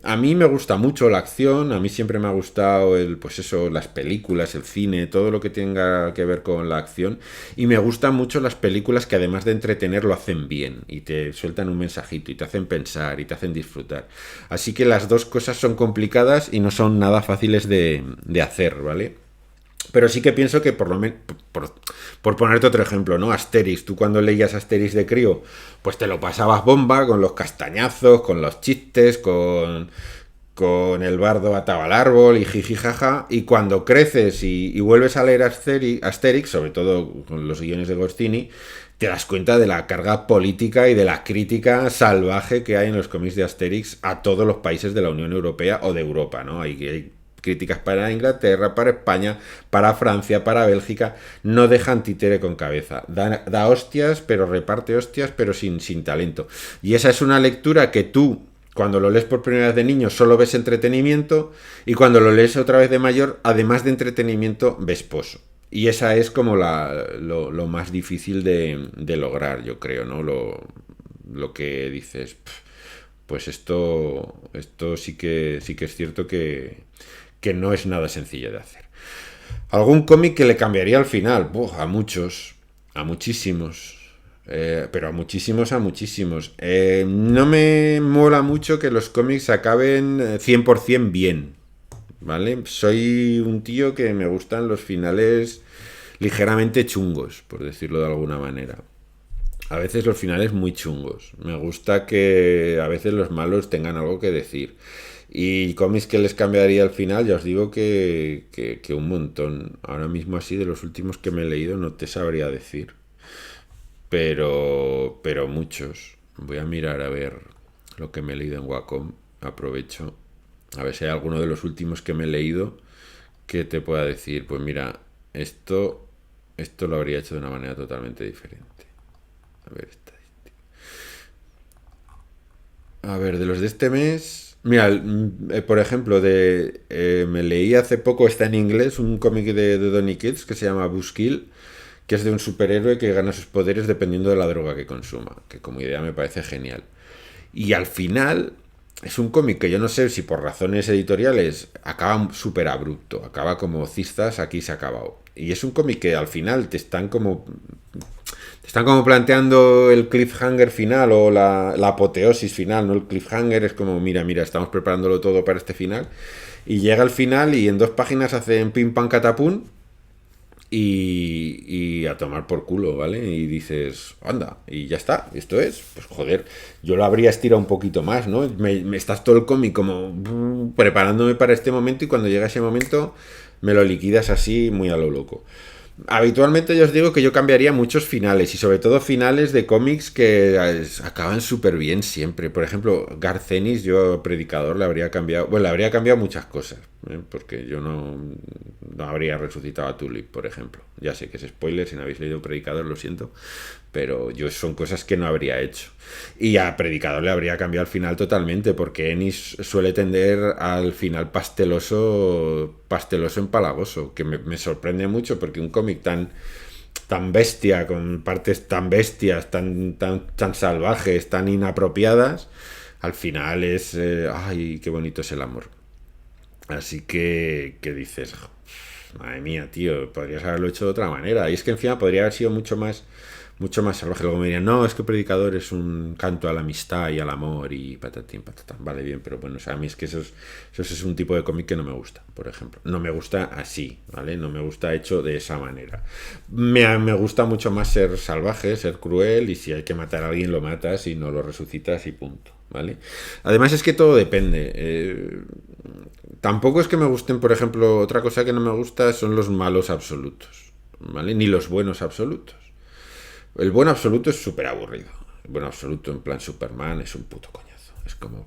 Speaker 1: A mí me gusta mucho la acción, a mí siempre me ha gustado pues eso, las películas, el cine, todo lo que tenga que ver con la acción, y me gustan mucho las películas que además de entretener lo hacen bien y te sueltan un mensajito y te hacen pensar y te hacen disfrutar. Así que las dos cosas son complicadas y no son nada fáciles de hacer, ¿vale? Pero sí que pienso que por lo menos, por ponerte otro ejemplo, ¿no? Asterix, tú cuando leías Asterix de crío, pues te lo pasabas bomba con los castañazos, con los chistes, con el bardo atado al árbol y jiji jaja, y cuando creces y vuelves a leer Asterix, sobre todo con los guiones de Goscinny, te das cuenta de la carga política y de la crítica salvaje que hay en los cómics de Asterix a todos los países de la Unión Europea o de Europa, ¿no? Hay críticas para Inglaterra, para España, para Francia, para Bélgica. No dejan títere con cabeza. Da hostias, pero reparte hostias, pero sin talento. Y esa es una lectura que tú, cuando lo lees por primera vez de niño, solo ves entretenimiento, y cuando lo lees otra vez de mayor, además de entretenimiento, ves pozo. Y esa es como lo más difícil de lograr, yo creo, ¿no? Lo que dices, pues esto sí que es cierto que que no es nada sencillo de hacer. ¿Algún cómic que le cambiaría al final? A muchos, a muchísimos. Pero a muchísimos, a muchísimos. No me mola mucho que los cómics acaben 100% bien, ¿vale? Soy un tío que me gustan los finales ligeramente chungos, por decirlo de alguna manera. A veces los finales muy chungos. Me gusta que a veces los malos tengan algo que decir. Y cómics que les cambiaría al final, ya os digo que un montón. Ahora mismo así de los últimos que me he leído no te sabría decir. Pero muchos. Voy a mirar a ver lo que me he leído en Wacom. Aprovecho. A ver si hay alguno de los últimos que me he leído que te pueda decir, pues mira, esto lo habría hecho de una manera totalmente diferente. A ver, a ver, de los de este mes. Mira, por ejemplo, me leí hace poco, está en inglés, un cómic de Donny Cates que se llama Buzzkill, que es de un superhéroe que gana sus poderes dependiendo de la droga que consuma, que como idea me parece genial. Y al final es un cómic que yo no sé si por razones editoriales acaba súper abrupto, acaba como cistas, aquí se ha acabado. Y es un cómic que al final te están como planteando el cliffhanger final o la apoteosis final, ¿no? El cliffhanger es como, mira, estamos preparándolo todo para este final. Y llega el final y en 2 páginas hacen pim pam catapum y a tomar por culo, ¿vale? Y dices, anda, y ya está, esto es, pues joder, yo lo habría estirado un poquito más, ¿no? Me estás todo el cómic como preparándome para este momento y cuando llega ese momento me lo liquidas así muy a lo loco. Habitualmente yo os digo que yo cambiaría muchos finales y sobre todo finales de cómics que acaban súper bien siempre. Por ejemplo, Garth Ennis, yo Predicador le habría cambiado, bueno, le habría cambiado muchas cosas, porque yo no habría resucitado a Tulip, por ejemplo. Ya sé que es spoiler, si no habéis leído Predicador lo siento, pero yo son cosas que no habría hecho. Y a Predicador le habría cambiado el final totalmente, porque Ennis suele tender al final pasteloso empalagoso, que me sorprende mucho, porque un cómic tan bestia, con partes tan bestias, tan salvajes, tan inapropiadas, al final es, ay, qué bonito es el amor. Así que dices, madre mía, tío, podrías haberlo hecho de otra manera. Y es que encima podría haber sido mucho más salvaje. Luego me dirían, no, es que Predicador es un canto a la amistad y al amor y patatín, patatán. Vale, bien, pero bueno, o sea, a mí es que eso es un tipo de cómic que no me gusta, por ejemplo. No me gusta así, ¿vale? No me gusta hecho de esa manera. Me gusta mucho más ser salvaje, ser cruel, y si hay que matar a alguien lo matas y no lo resucitas y punto, ¿vale? Además es que todo depende. Tampoco es que me gusten, por ejemplo, otra cosa que no me gusta son los malos absolutos, ¿vale? Ni los buenos absolutos. El bueno absoluto es súper aburrido. El bueno absoluto, en plan Superman, es un puto coñazo. Es como,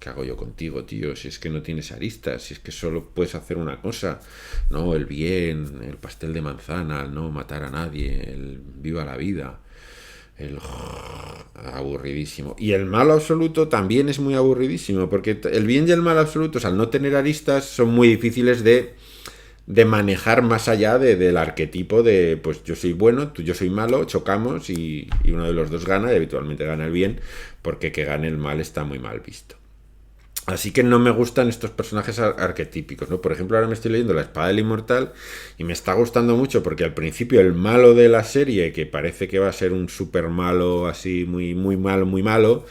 Speaker 1: ¿qué hago yo contigo, tío? Si es que no tienes aristas, si es que solo puedes hacer una cosa. No, el bien, el pastel de manzana, el no matar a nadie, el viva la vida. El aburridísimo. Y el mal absoluto también es muy aburridísimo, porque el bien y el mal absolutos, al no tener aristas, son muy difíciles de manejar más allá del arquetipo de, pues yo soy bueno, yo soy malo, chocamos y uno de los dos gana, y habitualmente gana el bien, porque que gane el mal está muy mal visto. Así que no me gustan estos personajes arquetípicos, ¿no? Por ejemplo, ahora me estoy leyendo La Espada del Inmortal y me está gustando mucho porque al principio el malo de la serie, que parece que va a ser un super malo así, muy, muy malo, muy malo,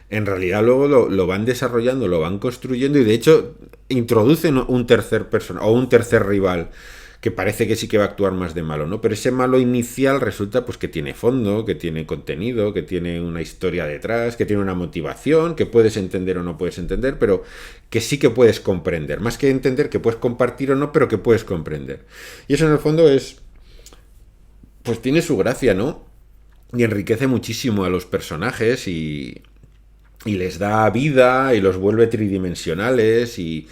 Speaker 1: en realidad luego lo van desarrollando, lo van construyendo y de hecho introducen un tercer personaje o un tercer rival que parece que sí que va a actuar más de malo, ¿no? Pero ese malo inicial resulta pues que tiene fondo, que tiene contenido, que tiene una historia detrás, que tiene una motivación, que puedes entender o no puedes entender, pero que sí que puedes comprender. Más que entender, que puedes compartir o no, pero que puedes comprender. Y eso en el fondo pues tiene su gracia, ¿no? Y enriquece muchísimo a los personajes y les da vida y los vuelve tridimensionales y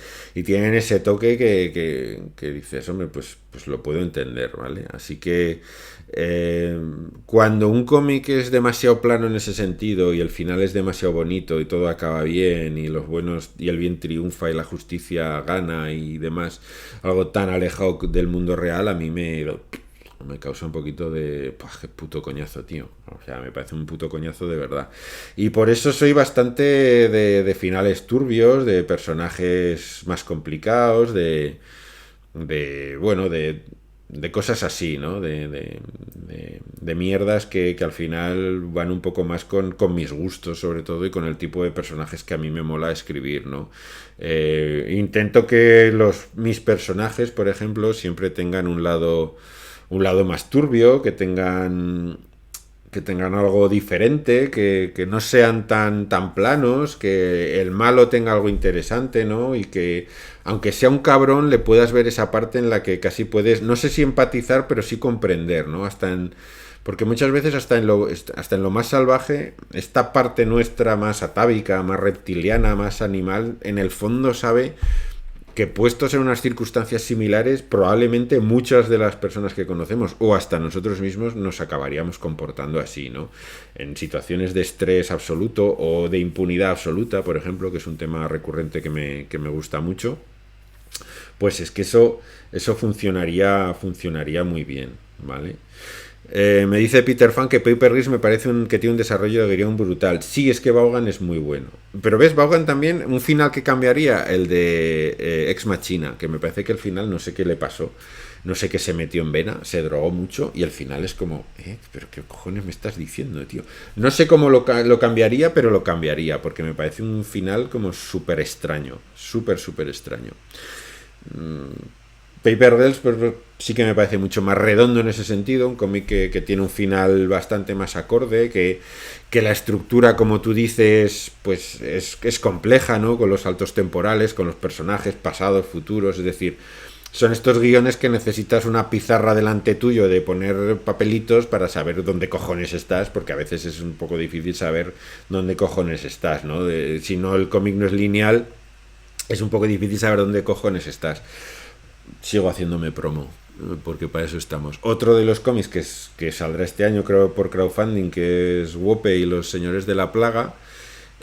Speaker 1: tienen ese toque que dices, hombre, pues lo puedo entender, ¿vale? Así que cuando un cómic es demasiado plano en ese sentido y el final es demasiado bonito y todo acaba bien y los buenos y el bien triunfa y la justicia gana y demás, algo tan alejado del mundo real, a mí Me causa un poquito de... ¡Pah, qué puto coñazo, tío! O sea, me parece un puto coñazo de verdad. Y por eso soy bastante de finales turbios, de personajes más complicados, bueno, de cosas así, ¿no? De mierdas que al final van un poco más con mis gustos, sobre todo, y con el tipo de personajes que a mí me mola escribir, ¿no? Intento que mis personajes, por ejemplo, siempre tengan un lado más turbio, que tengan algo diferente, que no sean tan planos, que el malo tenga algo interesante, ¿no? Y que, aunque sea un cabrón, le puedas ver esa parte en la que casi puedes, no sé si empatizar, pero sí comprender, ¿no? Porque muchas veces hasta en lo más salvaje, esta parte nuestra más atávica, más reptiliana, más animal, en el fondo sabe que puestos en unas circunstancias similares, probablemente muchas de las personas que conocemos, o hasta nosotros mismos, nos acabaríamos comportando así, ¿no? En situaciones de estrés absoluto o de impunidad absoluta, por ejemplo, que es un tema recurrente que me gusta mucho, pues es que eso funcionaría muy bien, ¿vale? Me dice Peter Fan que Paper Girls me parece que tiene un desarrollo de guión brutal. Sí, es que Vaughan es muy bueno. Pero ves, Vaughan también, un final que cambiaría, el de Ex Machina, que me parece que el final no sé qué le pasó. No sé qué se metió en vena, se drogó mucho y el final es como, ¿pero qué cojones me estás diciendo, tío? No sé cómo lo cambiaría, pero lo cambiaría, porque me parece un final como súper extraño, súper extraño. Paper Girls pues, sí que me parece mucho más redondo en ese sentido, un cómic que tiene un final bastante más acorde, que la estructura, como tú dices, pues es compleja, ¿no? Con los saltos temporales, con los personajes pasados, futuros, es decir, son estos guiones que necesitas una pizarra delante tuyo de poner papelitos para saber dónde cojones estás, porque a veces es un poco difícil saber dónde cojones estás, ¿no? Si no, el cómic no es lineal, es un poco difícil saber dónde cojones estás. Sigo haciéndome promo, porque para eso estamos. Otro de los cómics que saldrá este año, creo, por crowdfunding, que es Wope y los Señores de la Plaga,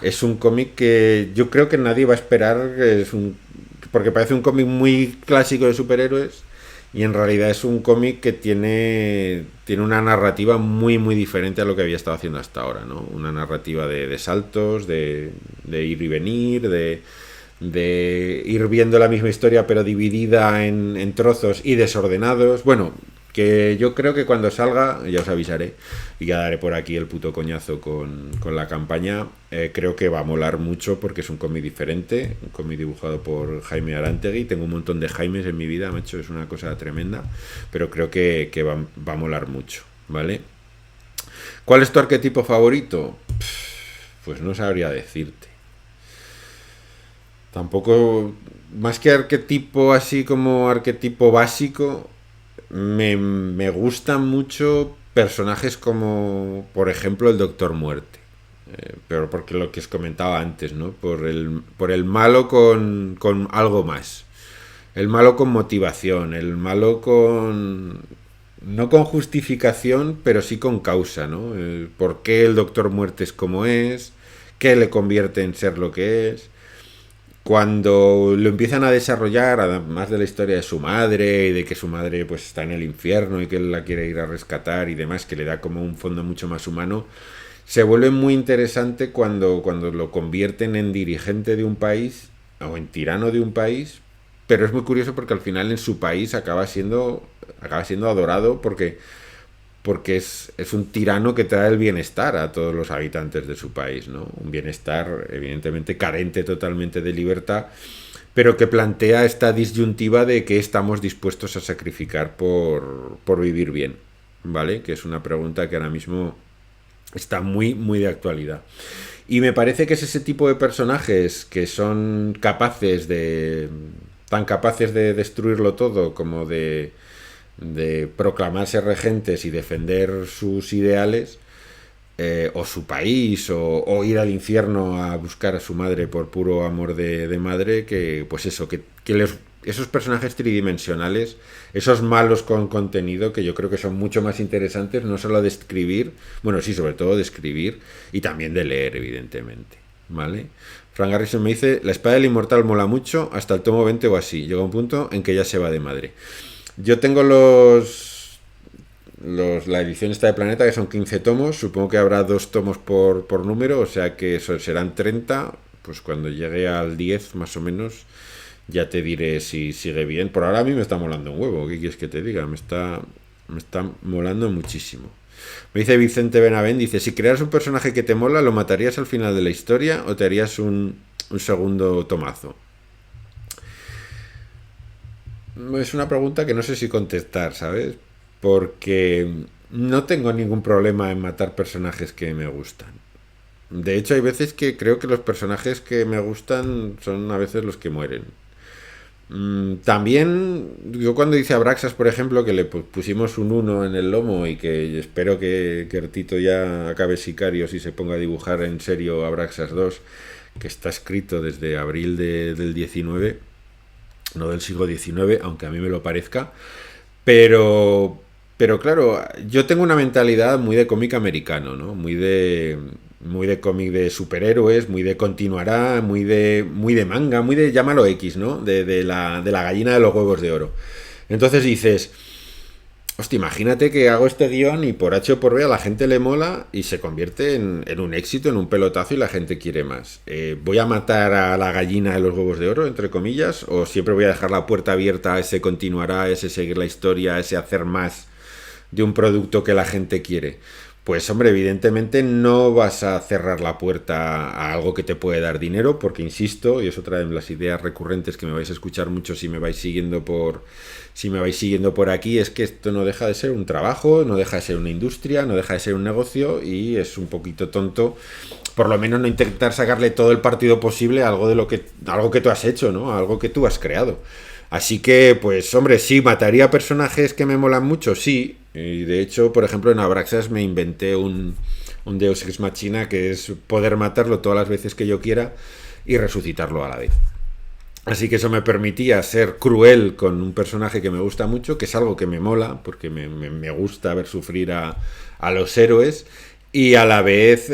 Speaker 1: es un cómic que yo creo que nadie va a esperar, porque parece un cómic muy clásico de superhéroes, y en realidad es un cómic que tiene una narrativa muy diferente a lo que había estado haciendo hasta ahora, ¿no? Una narrativa de saltos, de ir y venir, de ir viendo la misma historia pero dividida en trozos y desordenados. Bueno, que yo creo que cuando salga, ya os avisaré, y ya daré por aquí el puto coñazo con la campaña. Creo que va a molar mucho porque es un cómic diferente, un cómic dibujado por Jaime Arantegui. Tengo un montón de Jaimes en mi vida, macho, es una cosa tremenda, pero creo que va a molar mucho, ¿vale? ¿Cuál es tu arquetipo favorito? Pues no sabría decirte. Tampoco, más que arquetipo así como arquetipo básico, me gustan mucho personajes como, por ejemplo, el Doctor Muerte. Pero porque lo que os comentaba antes, ¿no? Por el malo con algo más. El malo con motivación, el malo con... No con justificación, pero sí con causa, ¿no? ¿Por qué el Doctor Muerte es como es? ¿Qué le convierte en ser lo que es? Cuando lo empiezan a desarrollar, además de la historia de su madre y de que su madre pues está en el infierno y que él la quiere ir a rescatar y demás, que le da como un fondo mucho más humano, se vuelve muy interesante cuando lo convierten en dirigente de un país o en tirano de un país, pero es muy curioso porque al final en su país acaba siendo adorado porque es un tirano que trae el bienestar a todos los habitantes de su país, ¿no? Un bienestar evidentemente carente totalmente de libertad, pero que plantea esta disyuntiva de qué estamos dispuestos a sacrificar por vivir bien, ¿vale? Que es una pregunta que ahora mismo está muy de actualidad. Y me parece que es ese tipo de personajes que son tan capaces de destruirlo todo como de proclamarse regentes y defender sus ideales, o su país, o ir al infierno a buscar a su madre por puro amor de madre, que pues eso, esos personajes tridimensionales, esos malos con contenido, que yo creo que son mucho más interesantes, no solo de escribir, bueno, sí, sobre todo de escribir, y también de leer, evidentemente, ¿vale? Frank Garrison me dice, la espada del inmortal mola mucho, hasta el tomo 20 o así, llega un punto en que ya se va de madre. Yo tengo la edición esta de Planeta, que son 15 tomos, supongo que habrá 2 tomos por número, o sea que eso serán 30. Pues cuando llegue al 10 más o menos ya te diré si sigue bien. Por ahora a mí me está molando un huevo, ¿qué quieres que te diga? Me está molando muchísimo. Me dice Vicente Benavent, dice, si creas un personaje que te mola, ¿lo matarías al final de la historia o te harías un segundo tomazo? Es una pregunta que no sé si contestar, ¿sabes? Porque no tengo ningún problema en matar personajes que me gustan. De hecho, hay veces que creo que los personajes que me gustan son a veces los que mueren. También, yo cuando hice a Braxas, por ejemplo, que le pusimos un 1 en el lomo y que espero que Artito ya acabe Sicarios y se ponga a dibujar en serio a Braxas 2, que está escrito desde abril del 19, no del siglo XIX, aunque a mí me lo parezca. Pero claro, yo tengo una mentalidad muy de cómic americano, ¿no? Muy de cómic de superhéroes, muy de continuará, muy de manga, muy de llámalo X, ¿no? De la gallina de los huevos de oro. Entonces dices, hostia, imagínate que hago este guión y por H o por B a la gente le mola y se convierte en un éxito, en un pelotazo y la gente quiere más. ¿Voy a matar a la gallina de los huevos de oro, entre comillas? ¿O siempre voy a dejar la puerta abierta a ese continuará, a ese seguir la historia, a ese hacer más de un producto que la gente quiere? Pues hombre, evidentemente no vas a cerrar la puerta a algo que te puede dar dinero, porque insisto, y es otra de las ideas recurrentes que me vais a escuchar mucho si me vais siguiendo por aquí, es que esto no deja de ser un trabajo, no deja de ser una industria, no deja de ser un negocio y es un poquito tonto, por lo menos no intentar sacarle todo el partido posible a algo que tú has hecho, ¿no? A algo que tú has creado. Así que, pues, hombre, sí, mataría personajes que me molan mucho, sí. Y de hecho, por ejemplo, en Abraxas me inventé un Deus Ex Machina, que es poder matarlo todas las veces que yo quiera y resucitarlo a la vez. Así que eso me permitía ser cruel con un personaje que me gusta mucho, que es algo que me mola, porque me gusta ver sufrir a los héroes, y a la vez,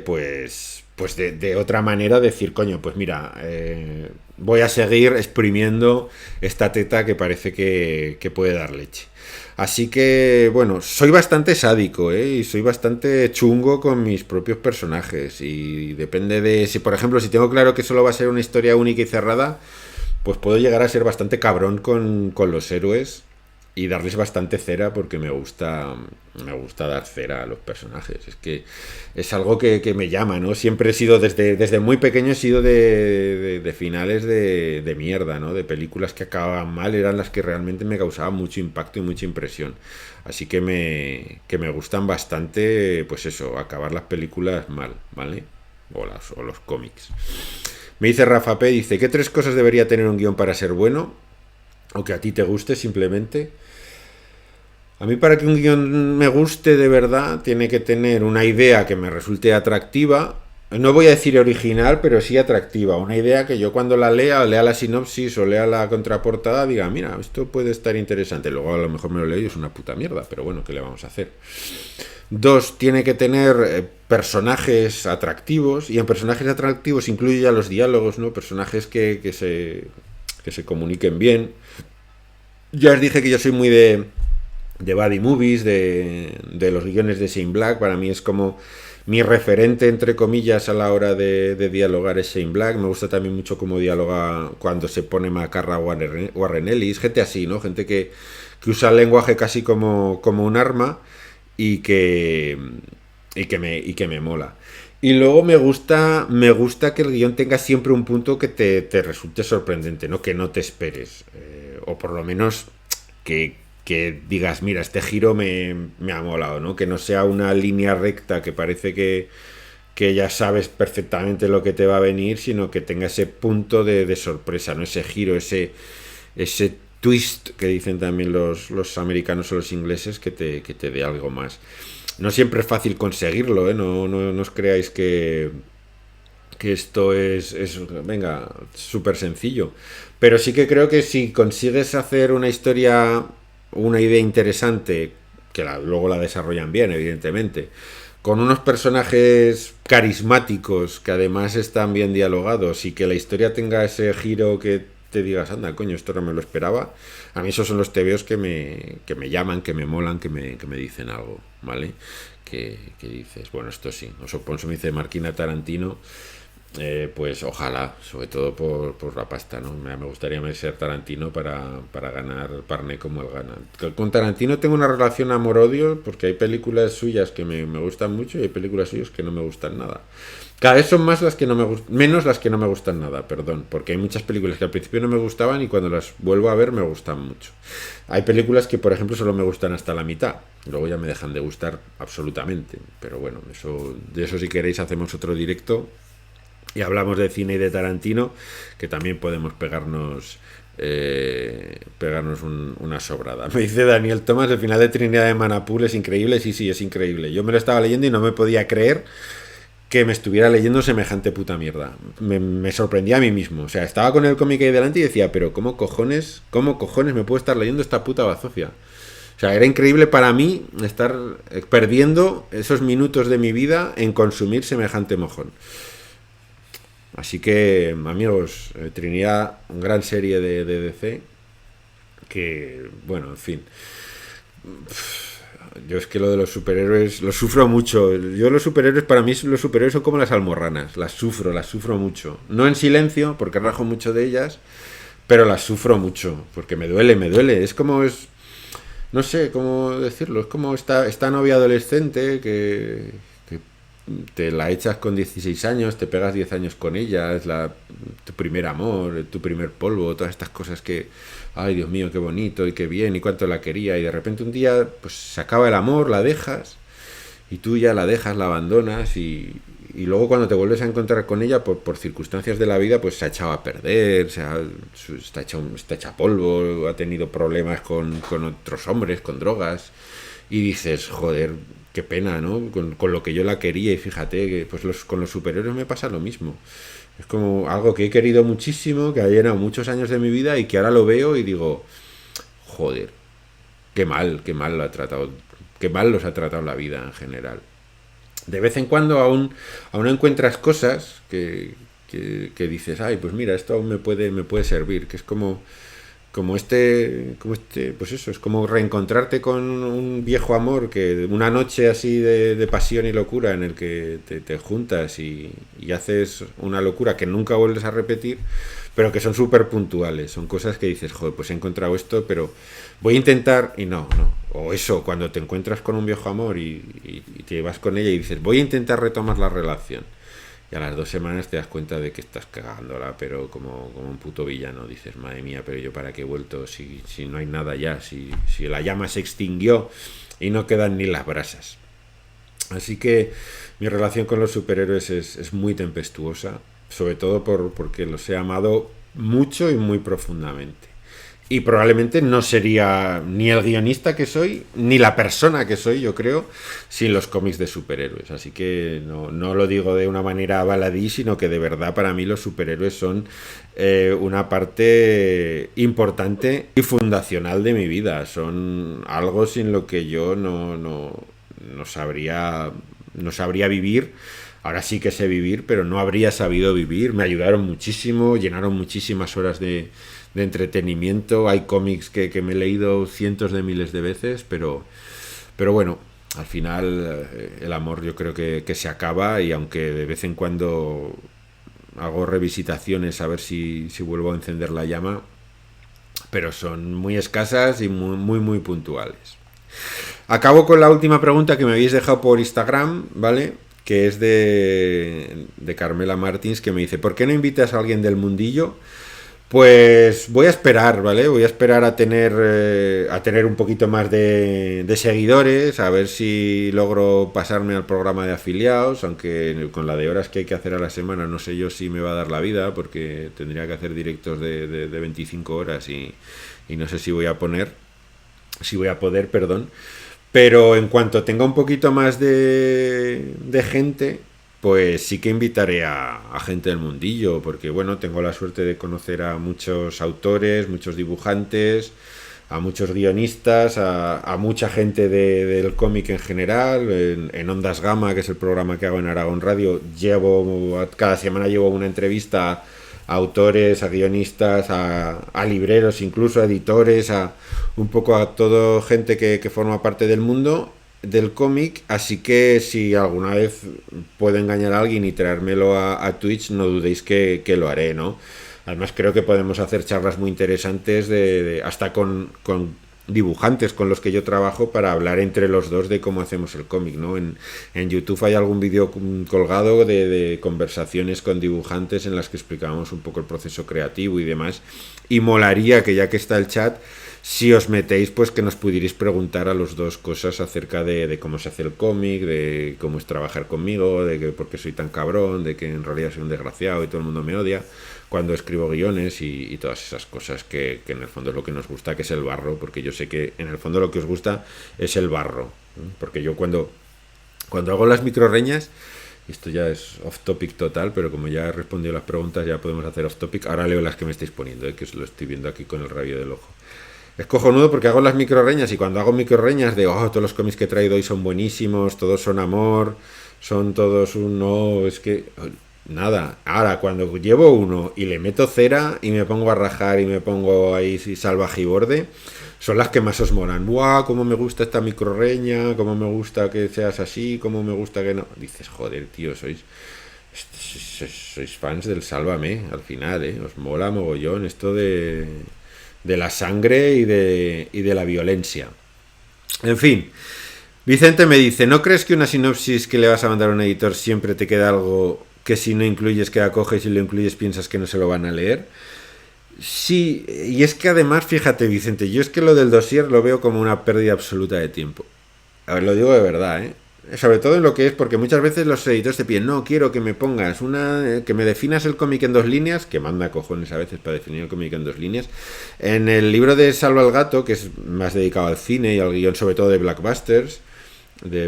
Speaker 1: pues de otra manera decir, coño, pues mira, voy a seguir exprimiendo esta teta que parece que puede dar leche. Así que, bueno, soy bastante sádico, ¿eh? Y soy bastante chungo con mis propios personajes. Y depende de si, por ejemplo, si tengo claro que solo va a ser una historia única y cerrada, pues puedo llegar a ser bastante cabrón con los héroes y darles bastante cera porque me gusta dar cera a los personajes. Es que es algo que me llama, ¿no? Siempre he sido, desde muy pequeño he sido de finales de mierda, ¿no? De películas que acababan mal, eran las que realmente me causaban mucho impacto y mucha impresión. Así que me gustan bastante, pues eso, acabar las películas mal, ¿vale? O los cómics. Me dice Rafa P, dice, ¿qué 3 cosas debería tener un guión para ser bueno? O que a ti te guste simplemente. A mí para que un guión me guste de verdad tiene que tener una idea que me resulte atractiva. No voy a decir original, pero sí atractiva. Una idea que yo cuando la lea la sinopsis o lea la contraportada, diga, mira, esto puede estar interesante. Luego a lo mejor me lo leo y es una puta mierda, pero bueno, ¿qué le vamos a hacer? 2, tiene que tener personajes atractivos, y en personajes atractivos incluye ya los diálogos, ¿no? Personajes que se comuniquen bien. Ya os dije que yo soy muy de buddy movies, de los guiones de Shane Black. Para mí es como mi referente, entre comillas, a la hora de dialogar es Shane Black. Me gusta también mucho cómo dialoga cuando se pone macarra Warren Ellis, gente así, ¿no? Gente que usa el lenguaje casi como un arma y que me mola. Y luego me gusta que el guión tenga siempre un punto que te resulte sorprendente, ¿no? Que no te esperes. O por lo menos que digas, mira, este giro me ha molado, ¿no? Que no sea una línea recta que parece que ya sabes perfectamente lo que te va a venir, sino que tenga ese punto de sorpresa, ¿no? Ese giro, ese twist que dicen también los americanos o los ingleses, que te dé algo más. No siempre es fácil conseguirlo, ¿eh? No os creáis que esto venga, súper sencillo. Pero sí que creo que si consigues hacer una historia, una idea interesante, que luego la desarrollan bien, evidentemente, con unos personajes carismáticos que además están bien dialogados y que la historia tenga ese giro te digas, anda, coño, esto no me lo esperaba. A mí esos son los tebeos que me llaman, que me molan, que me dicen algo, ¿vale? Que dices, bueno, esto sí. O Ponzo me dice Marquina Tarantino, pues ojalá, sobre todo por la pasta, ¿no? Me gustaría ser Tarantino para ganar Parné como él gana. Con Tarantino tengo una relación amor-odio porque hay películas suyas que me gustan mucho y hay películas suyas que no me gustan nada. Cada vez son más las que no me menos las que no me gustan nada, perdón, porque hay muchas películas que al principio no me gustaban y cuando las vuelvo a ver me gustan mucho. Hay películas que, por ejemplo, solo me gustan hasta la mitad, luego ya me dejan de gustar absolutamente, pero bueno, de eso si queréis hacemos otro directo y hablamos de cine y de Tarantino, que también podemos pegarnos una sobrada. Me dice Daniel Tomás, el final de Trinidad de Manapul es increíble. Sí, es increíble. Yo me lo estaba leyendo y no me podía creer que me estuviera leyendo semejante puta mierda. Me sorprendía a mí mismo. O sea, estaba con el cómic ahí delante y decía, pero ¿cómo cojones me puedo estar leyendo esta puta bazofia? O sea, era increíble para mí estar perdiendo esos minutos de mi vida en consumir semejante mojón. Así que, amigos, Trinidad, gran serie de DC, que, bueno, en fin. Yo es que lo de los superhéroes lo sufro mucho. Yo los superhéroes, para mí los superhéroes son como las almorranas. Las sufro mucho. No en silencio, porque rajo mucho de ellas, pero las sufro mucho, porque me duele. No sé cómo decirlo, es como esta novia adolescente que te la echas con 16 años, te pegas 10 años con ella, es tu primer amor, tu primer polvo, todas estas cosas que, ay Dios mío, qué bonito y qué bien y cuánto la quería, y de repente un día pues se acaba el amor, la dejas y tú ya la dejas, la abandonas y luego cuando te vuelves a encontrar con ella por circunstancias de la vida pues se ha echado a perder, está hecha polvo, ha tenido problemas con otros hombres, con drogas, y dices, joder, qué pena, ¿no? Con lo que yo la quería, y fíjate que pues con los superhéroes me pasa lo mismo. Es como algo que he querido muchísimo, que ha llenado muchos años de mi vida y que ahora lo veo y digo, joder, qué mal lo ha tratado, qué mal los ha tratado la vida en general. De vez en cuando aún encuentras cosas que dices, ay, pues mira, esto aún me puede servir, que es como pues eso, es como reencontrarte con un viejo amor, que una noche así de pasión y locura en el que te juntas y haces una locura que nunca vuelves a repetir, pero que son súper puntuales, son cosas que dices, joder, pues he encontrado esto, pero voy a intentar, y no, o eso, cuando te encuentras con un viejo amor y te vas con ella y dices, voy a intentar retomar la relación. Y a las 2 semanas te das cuenta de que estás cagándola, pero como un puto villano. Dices, madre mía, pero yo para qué he vuelto si no hay nada ya, si la llama se extinguió y no quedan ni las brasas. Así que mi relación con los superhéroes es muy tempestuosa, sobre todo porque los he amado mucho y muy profundamente. Y probablemente no sería ni el guionista que soy, ni la persona que soy, yo creo, sin los cómics de superhéroes. Así que no lo digo de una manera baladí, sino que de verdad para mí los superhéroes son una parte importante y fundacional de mi vida. Son algo sin lo que yo no sabría vivir. Ahora sí que sé vivir, pero no habría sabido vivir. Me ayudaron muchísimo, llenaron muchísimas horas de entretenimiento. Hay cómics que me he leído cientos de miles de veces, pero bueno, al final el amor yo creo que se acaba, y aunque de vez en cuando hago revisitaciones a ver si vuelvo a encender la llama, pero son muy escasas y muy puntuales. Acabo con la última pregunta que me habéis dejado por Instagram, ¿vale? Que es de Carmela Martins, que me dice, ¿por qué no invitas a alguien del mundillo? Pues voy a esperar, ¿vale? Voy a esperar a tener un poquito más de seguidores, a ver si logro pasarme al programa de afiliados, aunque con la de horas que hay que hacer a la semana no sé yo si me va a dar la vida, porque tendría que hacer directos de 25 horas y no sé si voy a poder, perdón. Pero en cuanto tenga un poquito más de gente, pues sí que invitaré a gente del mundillo, porque bueno, tengo la suerte de conocer a muchos autores, muchos dibujantes, a muchos guionistas, a mucha gente del cómic en general. En Ondas Gama, que es el programa que hago en Aragón Radio, cada semana llevo una entrevista autores, a guionistas, a libreros, incluso a editores, a un poco a toda gente que forma parte del mundo del cómic, así que si alguna vez puedo engañar a alguien y traérmelo a Twitch, no dudéis que lo haré, ¿no? Además creo que podemos hacer charlas muy interesantes hasta con dibujantes con los que yo trabajo para hablar entre los dos de cómo hacemos el cómic, ¿no? En YouTube hay algún vídeo colgado de conversaciones con dibujantes en las que explicábamos un poco el proceso creativo y demás, y molaría que ya que está el chat, si os metéis, pues que nos pudierais preguntar a los dos cosas acerca de cómo se hace el cómic, de cómo es trabajar conmigo, de que por qué soy tan cabrón, de que en realidad soy un desgraciado y todo el mundo me odia cuando escribo guiones y todas esas cosas que en el fondo es lo que nos gusta, que es el barro, porque yo sé que en el fondo lo que os gusta es el barro, ¿no? Porque yo cuando hago las microreñas, y esto ya es off topic total, pero como ya he respondido las preguntas ya podemos hacer off topic, ahora leo las que me estáis poniendo, que os lo estoy viendo aquí con el rabillo del ojo. Es cojonudo porque hago las microreñas y cuando hago microreñas de, todos los cómics que he traído hoy son buenísimos, todos son amor, son todos un no, es que nada. Ahora, cuando llevo uno y le meto cera y me pongo a rajar y me pongo ahí salvaje y borde, son las que más os molan. ¡Buah! Cómo me gusta esta microreña, cómo me gusta que seas así, cómo me gusta que no. Dices, joder, tío, sois fans del Sálvame, al final, ¿eh? Os mola mogollón esto de la sangre y de la violencia. En fin, Vicente me dice, ¿no crees que una sinopsis que le vas a mandar a un editor siempre te queda algo que si no incluyes queda cojo y si lo incluyes piensas que no se lo van a leer? Sí, y es que además, fíjate Vicente, yo es que lo del dossier lo veo como una pérdida absoluta de tiempo. A ver, lo digo de verdad, ¿eh? Sobre todo en lo que es, porque muchas veces los editores te piden, no, quiero que me pongas que me definas el cómic en 2 líneas, que manda cojones a veces para definir el cómic en 2 líneas. En el libro de Salva al Gato, que es más dedicado al cine y al guión sobre todo de Blackbusters, de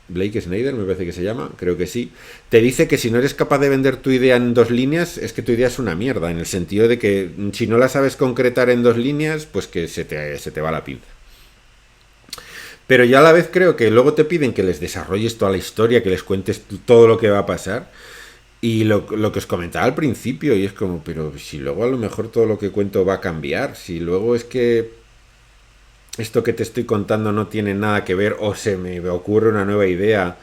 Speaker 1: Blake Snyder, me parece que se llama, creo que sí, te dice que si no eres capaz de vender tu idea en 2 líneas, es que tu idea es una mierda, en el sentido de que si no la sabes concretar en 2 líneas, pues que se te va la pinza. Pero yo a la vez creo que luego te piden que les desarrolles toda la historia, que les cuentes todo lo que va a pasar. Y lo que os comentaba al principio, y es como, pero si luego a lo mejor todo lo que cuento va a cambiar, si luego es que esto que te estoy contando no tiene nada que ver, o se me ocurre una nueva idea,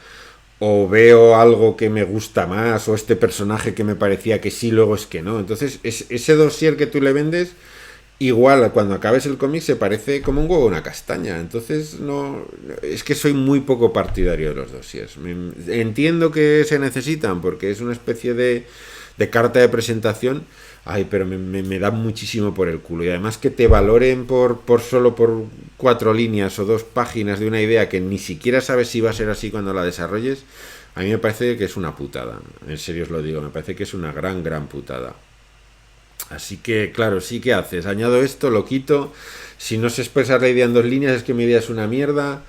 Speaker 1: o veo algo que me gusta más, o este personaje que me parecía que sí, luego es que no. Entonces, ese dossier que tú le vendes, igual cuando acabes el cómic se parece como un huevo a una castaña. Entonces no, es que soy muy poco partidario de los dossiers. Entiendo que se necesitan porque es una especie de carta de presentación. Ay, pero me da muchísimo por el culo. Y además que te valoren solo por 4 líneas o 2 páginas de una idea que ni siquiera sabes si va a ser así cuando la desarrolles, a mí me parece que es una putada. En serio os lo digo, me parece que es una gran putada. Así que, claro, sí que haces. Añado esto, lo quito. Si no se expresa la idea en 2 líneas, es que mi idea es una mierda.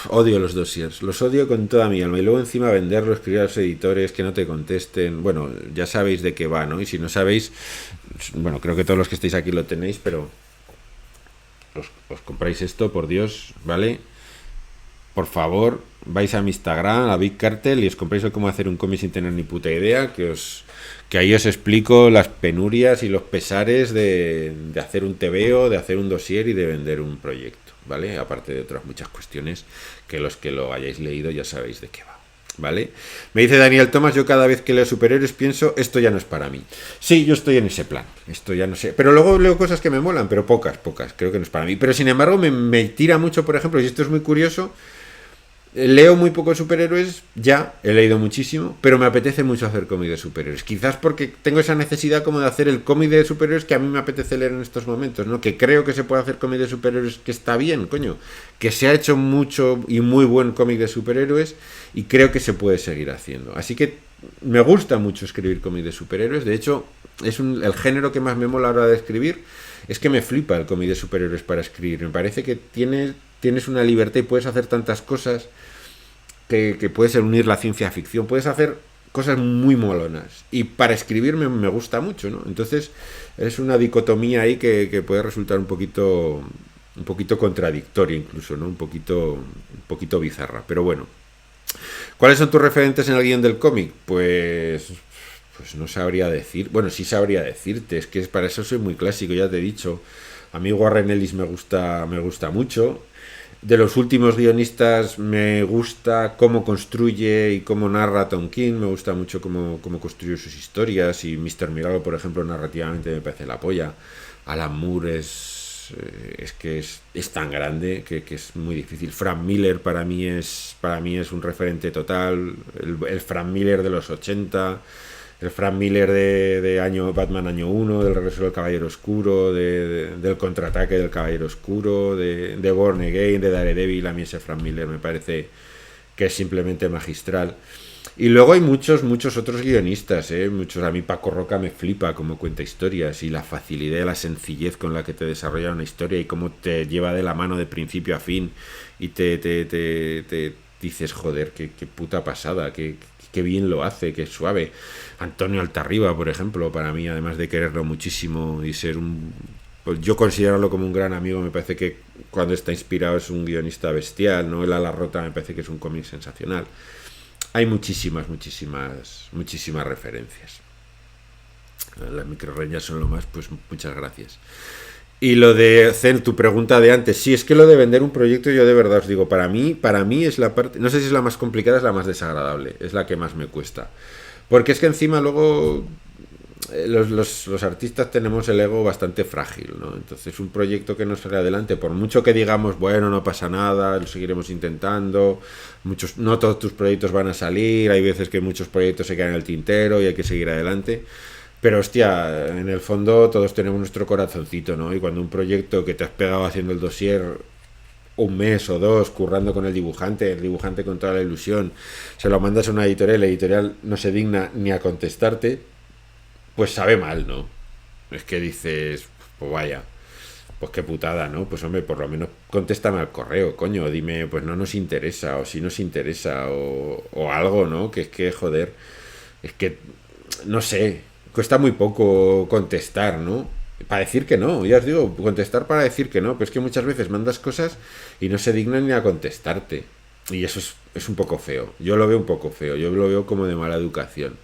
Speaker 1: Odio los dossiers, los odio con toda mi alma. Y luego encima venderlo, escribir a los editores, que no te contesten. Bueno, ya sabéis de qué va, ¿no? Y si no sabéis, bueno, creo que todos los que estáis aquí lo tenéis, pero os compráis esto, por Dios, ¿vale? Por favor, vais a mi Instagram, a Big Cartel, y os compráis el cómo hacer un cómic sin tener ni puta idea, que ahí os explico las penurias y los pesares de hacer un TVO, de hacer un dossier y de vender un proyecto, ¿vale? Aparte de otras muchas cuestiones que los que lo hayáis leído ya sabéis de qué va, ¿vale? Me dice Daniel Tomás, yo cada vez que leo superhéroes pienso, esto ya no es para mí. Sí, yo estoy en ese plan, esto ya no sé, pero luego leo cosas que me molan, pero pocas, creo que no es para mí. Pero sin embargo me tira mucho, por ejemplo, y esto es muy curioso, leo muy pocos superhéroes, ya, he leído muchísimo, pero me apetece mucho hacer cómic de superhéroes. Quizás porque tengo esa necesidad como de hacer el cómic de superhéroes que a mí me apetece leer en estos momentos, ¿no? Que creo que se puede hacer cómic de superhéroes que está bien, coño. Que se ha hecho mucho y muy buen cómic de superhéroes y creo que se puede seguir haciendo. Así que me gusta mucho escribir cómic de superhéroes. De hecho, es el género que más me mola a la hora de escribir. Es que me flipa el cómic de superhéroes para escribir. Me parece que tienes una libertad y puedes hacer tantas cosas que puedes unir la ciencia ficción, puedes hacer cosas muy molonas y para escribir me gusta mucho, ¿no? Entonces es una dicotomía ahí que puede resultar un poquito contradictoria incluso, ¿no? Un poquito bizarra, pero bueno. ¿Cuáles son tus referentes en el guión del cómic? Pues Pues no sabría decir. Bueno, sí sabría decirte. Es que para eso soy muy clásico, ya te he dicho. A mí Warren Ellis me gusta mucho. De los últimos guionistas me gusta cómo construye y cómo narra Tom King. Me gusta mucho cómo construye sus historias. Y Mr. Milagro, por ejemplo, narrativamente me parece la polla. Alan Moore es tan grande que es muy difícil. Frank Miller para mí es un referente total. El Frank Miller de los 80, el Frank Miller de Batman año uno, del regreso del Caballero Oscuro, del contraataque del Caballero Oscuro, de Born Again, de Daredevil. A mí ese Frank Miller me parece que es simplemente magistral. Y luego hay muchos otros guionistas, ¿eh? Muchos. A mí Paco Roca me flipa cómo cuenta historias y la facilidad y la sencillez con la que te desarrolla una historia y cómo te lleva de la mano de principio a fin y te dices, joder, qué puta pasada, qué bien lo hace, qué suave. Antonio Altarriba, por ejemplo, para mí, además de quererlo muchísimo y ser pues yo considerarlo como un gran amigo, me parece que cuando está inspirado es un guionista bestial, ¿no? El Ala Rota me parece que es un cómic sensacional. Hay muchísimas referencias. Las microreñas son lo más, pues muchas gracias. Y lo de Zen, tu pregunta de antes, sí, es que lo de vender un proyecto, yo de verdad os digo, para mí es la parte, no sé si es la más complicada, es la más desagradable, es la que más me cuesta. Porque es que encima luego los artistas tenemos el ego bastante frágil, ¿no? Entonces un proyecto que no sale adelante, por mucho que digamos, bueno, no pasa nada, lo seguiremos intentando, no todos tus proyectos van a salir, hay veces que muchos proyectos se quedan en el tintero y hay que seguir adelante. Pero hostia, en el fondo todos tenemos nuestro corazoncito, ¿no? Y cuando un proyecto que te has pegado haciendo el dossier un mes o dos, currando con el dibujante con toda la ilusión, se lo mandas a una editorial, la editorial no se digna ni a contestarte, pues sabe mal, ¿no? Es que dices, pues vaya, pues qué putada, ¿no? Pues hombre, por lo menos contéstame al correo, coño, dime, pues no nos interesa, o si nos interesa, o algo, ¿no? Que es que, joder, es que, no sé, cuesta muy poco contestar, ¿no? Para decir que no, ya os digo, contestar para decir que no, pero es que muchas veces mandas cosas y no se dignan ni a contestarte. Y eso es un poco feo, yo lo veo un poco feo, yo lo veo como de mala educación.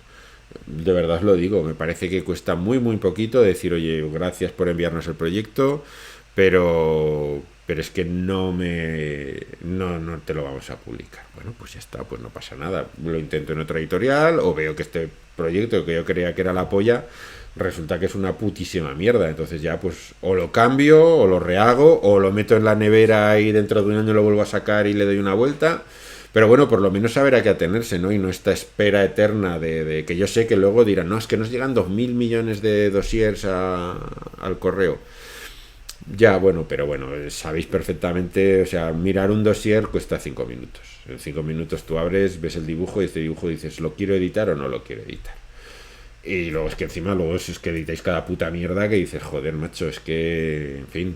Speaker 1: De verdad os lo digo, me parece que cuesta muy poquito decir, oye, gracias por enviarnos el proyecto, pero es que no te lo vamos a publicar. Bueno, pues ya está, pues no pasa nada. Lo intento en otra editorial o veo que este proyecto que yo creía que era la polla resulta que es una putísima mierda. Entonces ya pues o lo cambio o lo rehago o lo meto en la nevera y dentro de un año lo vuelvo a sacar y le doy una vuelta. Pero bueno, por lo menos saber a qué atenerse, ¿no? Y no esta espera eterna de que yo sé que luego dirán, no, es que nos llegan 2.000 millones de dossiers al correo. Ya, bueno, pero bueno, sabéis perfectamente, o sea, mirar un dossier cuesta 5 minutos. En 5 minutos tú abres, ves el dibujo y este dibujo dices, ¿lo quiero editar o no lo quiero editar? Y luego es que encima luego es que editáis cada puta mierda que dices, joder, macho, es que, en fin,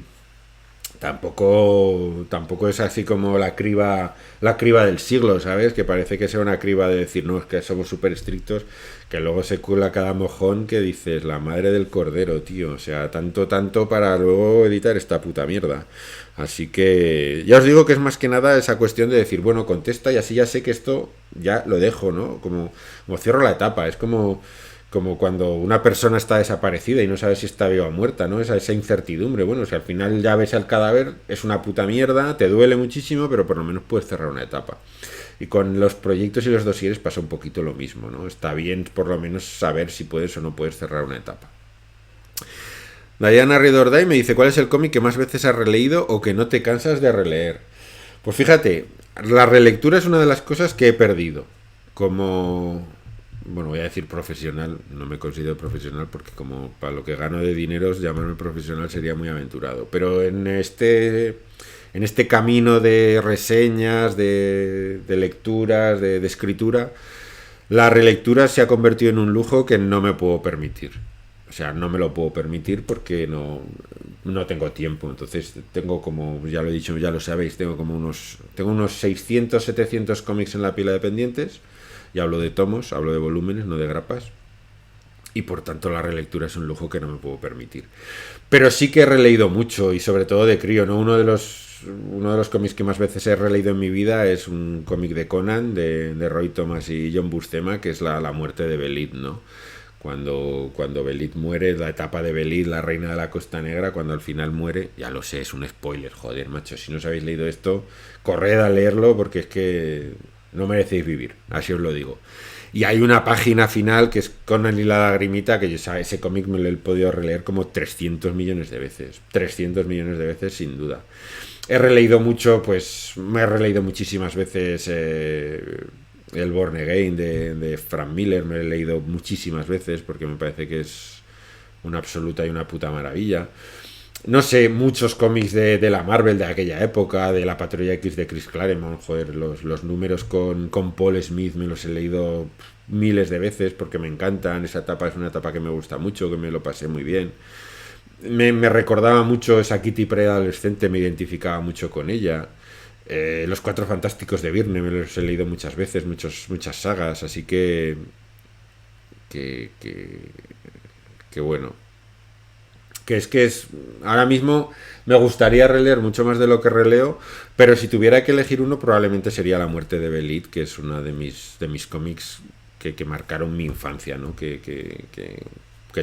Speaker 1: tampoco es así como la criba del siglo, ¿sabes? Que parece que sea una criba de decir, no, es que somos súper estrictos, que luego se cuela cada mojón que dices, la madre del cordero, tío. O sea, tanto para luego editar esta puta mierda. Así que ya os digo que es más que nada esa cuestión de decir, bueno, contesta y así ya sé que esto ya lo dejo, ¿no? Como cierro la etapa, es como cuando una persona está desaparecida y no sabes si está viva o muerta, ¿no? Esa incertidumbre. Bueno, si al final ya ves el cadáver, es una puta mierda, te duele muchísimo, pero por lo menos puedes cerrar una etapa. Y con los proyectos y los dosieres pasa un poquito lo mismo, ¿no? Está bien por lo menos saber si puedes o no puedes cerrar una etapa. Diana Ridorday me dice, ¿cuál es el cómic que más veces has releído o que no te cansas de releer? Pues fíjate, la relectura es una de las cosas que he perdido. Bueno, voy a decir profesional, no me considero profesional porque como para lo que gano de dineros llamarme profesional sería muy aventurado, pero en este camino de reseñas, de lecturas, de escritura, la relectura se ha convertido en un lujo que no me puedo permitir. O sea, no me lo puedo permitir porque no tengo tiempo. Entonces tengo como, ya lo he dicho, ya lo sabéis, tengo unos 600, 700 cómics en la pila de pendientes. Y hablo de tomos, hablo de volúmenes, no de grapas. Y por tanto la relectura es un lujo que no me puedo permitir. Pero sí que he releído mucho y sobre todo de crío, ¿no? Uno de los cómics que más veces he releído en mi vida es un cómic de Conan, de Roy Thomas y John Buscema, que es la muerte de Belit, ¿no? Cuando Belit muere, la etapa de Belit, la reina de la Costa Negra, cuando al final muere, ya lo sé, es un spoiler, joder, macho, si no os habéis leído esto, corred a leerlo porque es que no merecéis vivir, así os lo digo. Y hay una página final que es Conan y la lagrimita, que yo ese cómic me lo he podido releer como 300 millones de veces, 300 millones de veces sin duda. He releído mucho, pues me he releído muchísimas veces el Born Again de Frank Miller, me lo he leído muchísimas veces porque me parece que es una absoluta y una puta maravilla. No sé, muchos cómics de la Marvel de aquella época, de la Patrulla X de Chris Claremont, joder, los números con Paul Smith me los he leído miles de veces porque me encantan, esa etapa es una etapa que me gusta mucho, que me lo pasé muy bien. Me recordaba mucho esa Kitty preadolescente, me identificaba mucho con ella. Los Cuatro Fantásticos de Byrne me los he leído muchas veces, muchas sagas, así que, que, que bueno. Que es ahora mismo me gustaría releer mucho más de lo que releo, pero si tuviera que elegir uno probablemente sería La muerte de Belit, que es una de mis cómics que marcaron mi infancia, ¿no? Que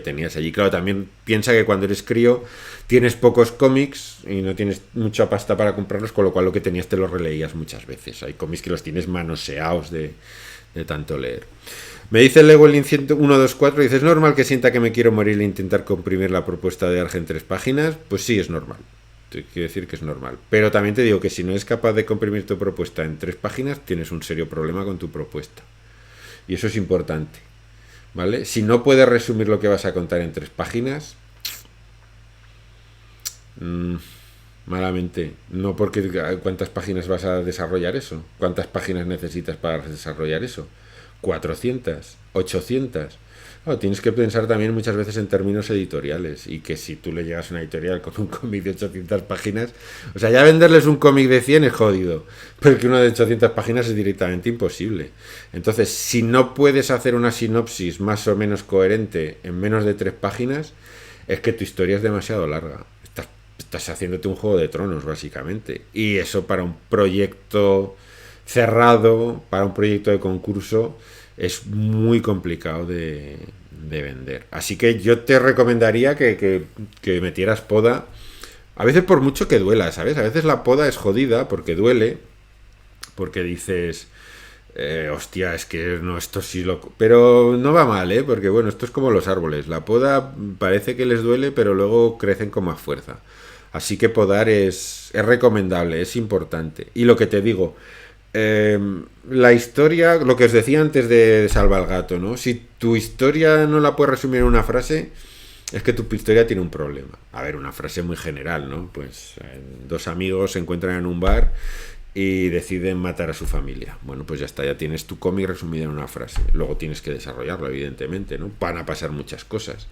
Speaker 1: tenías allí. Claro, también piensa que cuando eres crío tienes pocos cómics y no tienes mucha pasta para comprarlos, con lo cual lo que tenías te los releías muchas veces. Hay cómics que los tienes manoseados de tanto leer. Me dice Lewelin 124, dice, ¿es normal que sienta que me quiero morir e intentar comprimir la propuesta de Arge en 3 páginas? Pues sí, es normal. Te quiero decir que es normal. Pero también te digo que si no eres capaz de comprimir tu propuesta en 3 páginas, tienes un serio problema con tu propuesta. Y eso es importante. ¿Vale? Si no puedes resumir lo que vas a contar en 3 páginas, malamente. No porque cuántas páginas vas a desarrollar eso. ¿Cuántas páginas necesitas para desarrollar eso? 400, 800. Claro, tienes que pensar también muchas veces en términos editoriales y que si tú le llegas a una editorial con un cómic de 800 páginas, o sea, ya venderles un cómic de 100 es jodido, pero que uno de 800 páginas es directamente imposible. Entonces, si no puedes hacer una sinopsis más o menos coherente en menos de 3 páginas, es que tu historia es demasiado larga. Estás haciéndote un Juego de Tronos, básicamente. Y eso para un proyecto cerrado, para un proyecto de concurso, es muy complicado de vender. Así que yo te recomendaría que metieras poda. A veces por mucho que duela, ¿sabes? A veces la poda es jodida porque duele, porque dices, hostia, es que no, esto sí lo... Pero no va mal, ¿eh? Porque bueno, esto es como los árboles. La poda parece que les duele, pero luego crecen con más fuerza. Así que podar es recomendable, es importante. Y lo que te digo, la historia, lo que os decía antes de Salva al Gato, ¿no? Si tu historia no la puedes resumir en una frase, es que tu historia tiene un problema. A ver, una frase muy general, ¿no? Pues dos amigos se encuentran en un bar y deciden matar a su familia. Bueno, pues ya está, ya tienes tu cómic resumido en una frase. Luego tienes que desarrollarlo, evidentemente, ¿no? Van a pasar muchas cosas.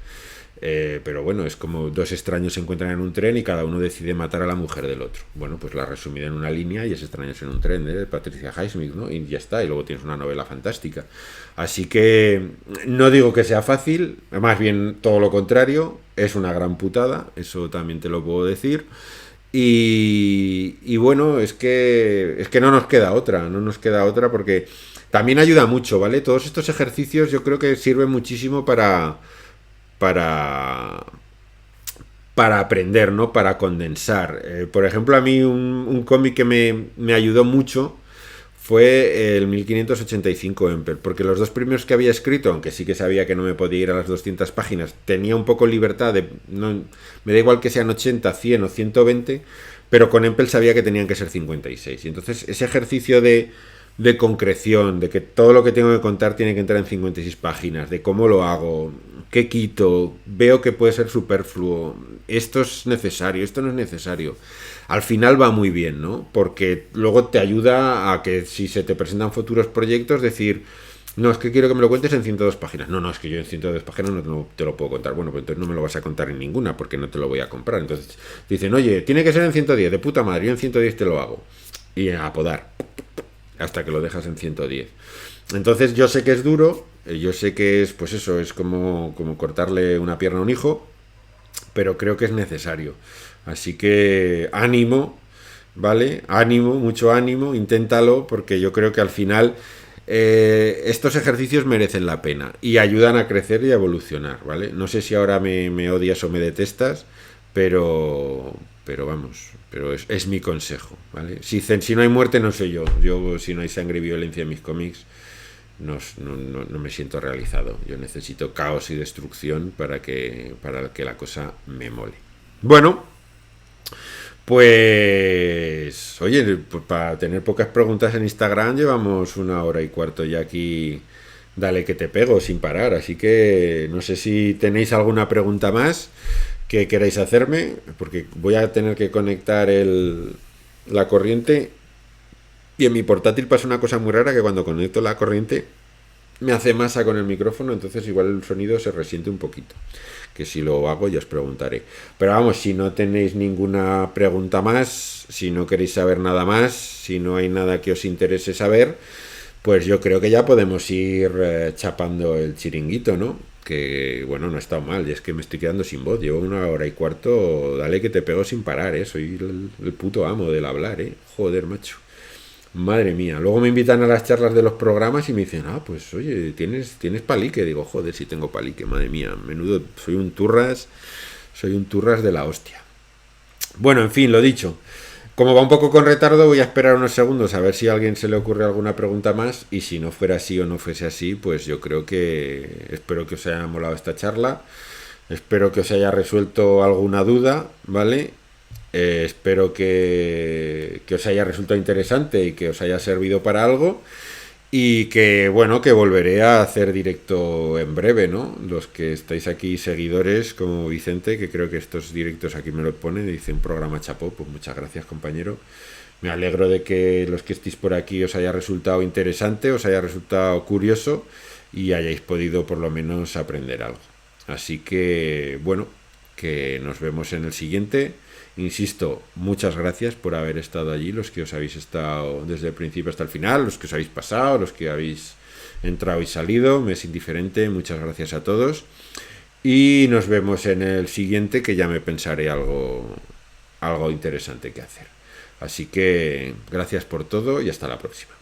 Speaker 1: Pero bueno, es como dos extraños se encuentran en un tren y cada uno decide matar a la mujer del otro. Bueno, pues la resumida en una línea y es Extraños en un tren, de Patricia Highsmith, ¿no? Y ya está, y luego tienes una novela fantástica. Así que no digo que sea fácil, más bien todo lo contrario, es una gran putada, eso también te lo puedo decir. Y bueno, es que no nos queda otra porque también ayuda mucho, ¿vale? Todos estos ejercicios yo creo que sirven muchísimo para, para aprender, ¿no? Para condensar. Por ejemplo, a mí un cómic que me ayudó mucho fue el 1585 Empel, porque los dos primeros que había escrito, aunque sí que sabía que no me podía ir a las 200 páginas, tenía un poco libertad de... No, me da igual que sean 80, 100 o 120, pero con Empel sabía que tenían que ser 56. Y entonces ese ejercicio de concreción, de que todo lo que tengo que contar tiene que entrar en 56 páginas, de cómo lo hago, qué quito, veo que puede ser superfluo, esto es necesario, esto no es necesario. Al final va muy bien, ¿no? Porque luego te ayuda a que si se te presentan futuros proyectos, decir, no, es que quiero que me lo cuentes en 102 páginas. No, es que yo en 102 páginas no te lo puedo contar. Bueno, pues entonces no me lo vas a contar en ninguna porque no te lo voy a comprar. Entonces dicen, oye, tiene que ser en 110, de puta madre, yo en 110 te lo hago. Y a podar hasta que lo dejas en 110. Entonces yo sé que es duro, yo sé que es, pues eso, es como cortarle una pierna a un hijo, pero creo que es necesario. Así que ánimo, ¿vale? Ánimo, mucho ánimo, inténtalo, porque yo creo que al final estos ejercicios merecen la pena y ayudan a crecer y a evolucionar, ¿vale? No sé si ahora me odias o me detestas, pero, pero vamos, pero es mi consejo, ¿vale? Si no hay muerte, no soy yo. Yo, si no hay sangre y violencia en mis cómics, no me siento realizado. Yo necesito caos y destrucción para que la cosa me mole. Bueno, pues, oye, pues para tener pocas preguntas en Instagram llevamos 1 hora y cuarto ya aquí. Dale que te pego sin parar. Así que no sé si tenéis alguna pregunta más que queráis hacerme, porque voy a tener que conectar la corriente. Y en mi portátil pasa una cosa muy rara que cuando conecto la corriente me hace masa con el micrófono, entonces igual el sonido se resiente un poquito. Que si lo hago ya os preguntaré. Pero vamos, si no tenéis ninguna pregunta más, si no queréis saber nada más, si no hay nada que os interese saber, pues yo creo que ya podemos ir chapando el chiringuito, ¿no? Que bueno, no ha estado mal, y es que me estoy quedando sin voz. Llevo 1 hora y cuarto, dale que te pego sin parar, ¿eh? Soy el puto amo del hablar, ¿eh? Joder, macho. Madre mía. Luego me invitan a las charlas de los programas y me dicen, ah, pues oye, tienes palique. Digo, joder, si tengo palique, madre mía. Menudo, soy un turras de la hostia. Bueno, en fin, lo dicho. Como va un poco con retardo, voy a esperar unos segundos a ver si a alguien se le ocurre alguna pregunta más. Y si no fuera así o no fuese así, pues yo creo que espero que os haya molado esta charla. Espero que os haya resuelto alguna duda, ¿vale? Espero que os haya resultado interesante y que os haya servido para algo. Y que bueno, que volveré a hacer directo en breve, ¿no? Los que estáis aquí seguidores, como Vicente, que creo que estos directos aquí me lo pone, dice un programa chapó, pues muchas gracias, compañero. Me alegro de que los que estéis por aquí os haya resultado interesante, os haya resultado curioso y hayáis podido por lo menos aprender algo. Así que, bueno, que nos vemos en el siguiente. Insisto, muchas gracias por haber estado allí, los que os habéis estado desde el principio hasta el final, los que os habéis pasado, los que habéis entrado y salido, me es indiferente, muchas gracias a todos. Y nos vemos en el siguiente, que ya me pensaré algo interesante que hacer. Así que gracias por todo y hasta la próxima.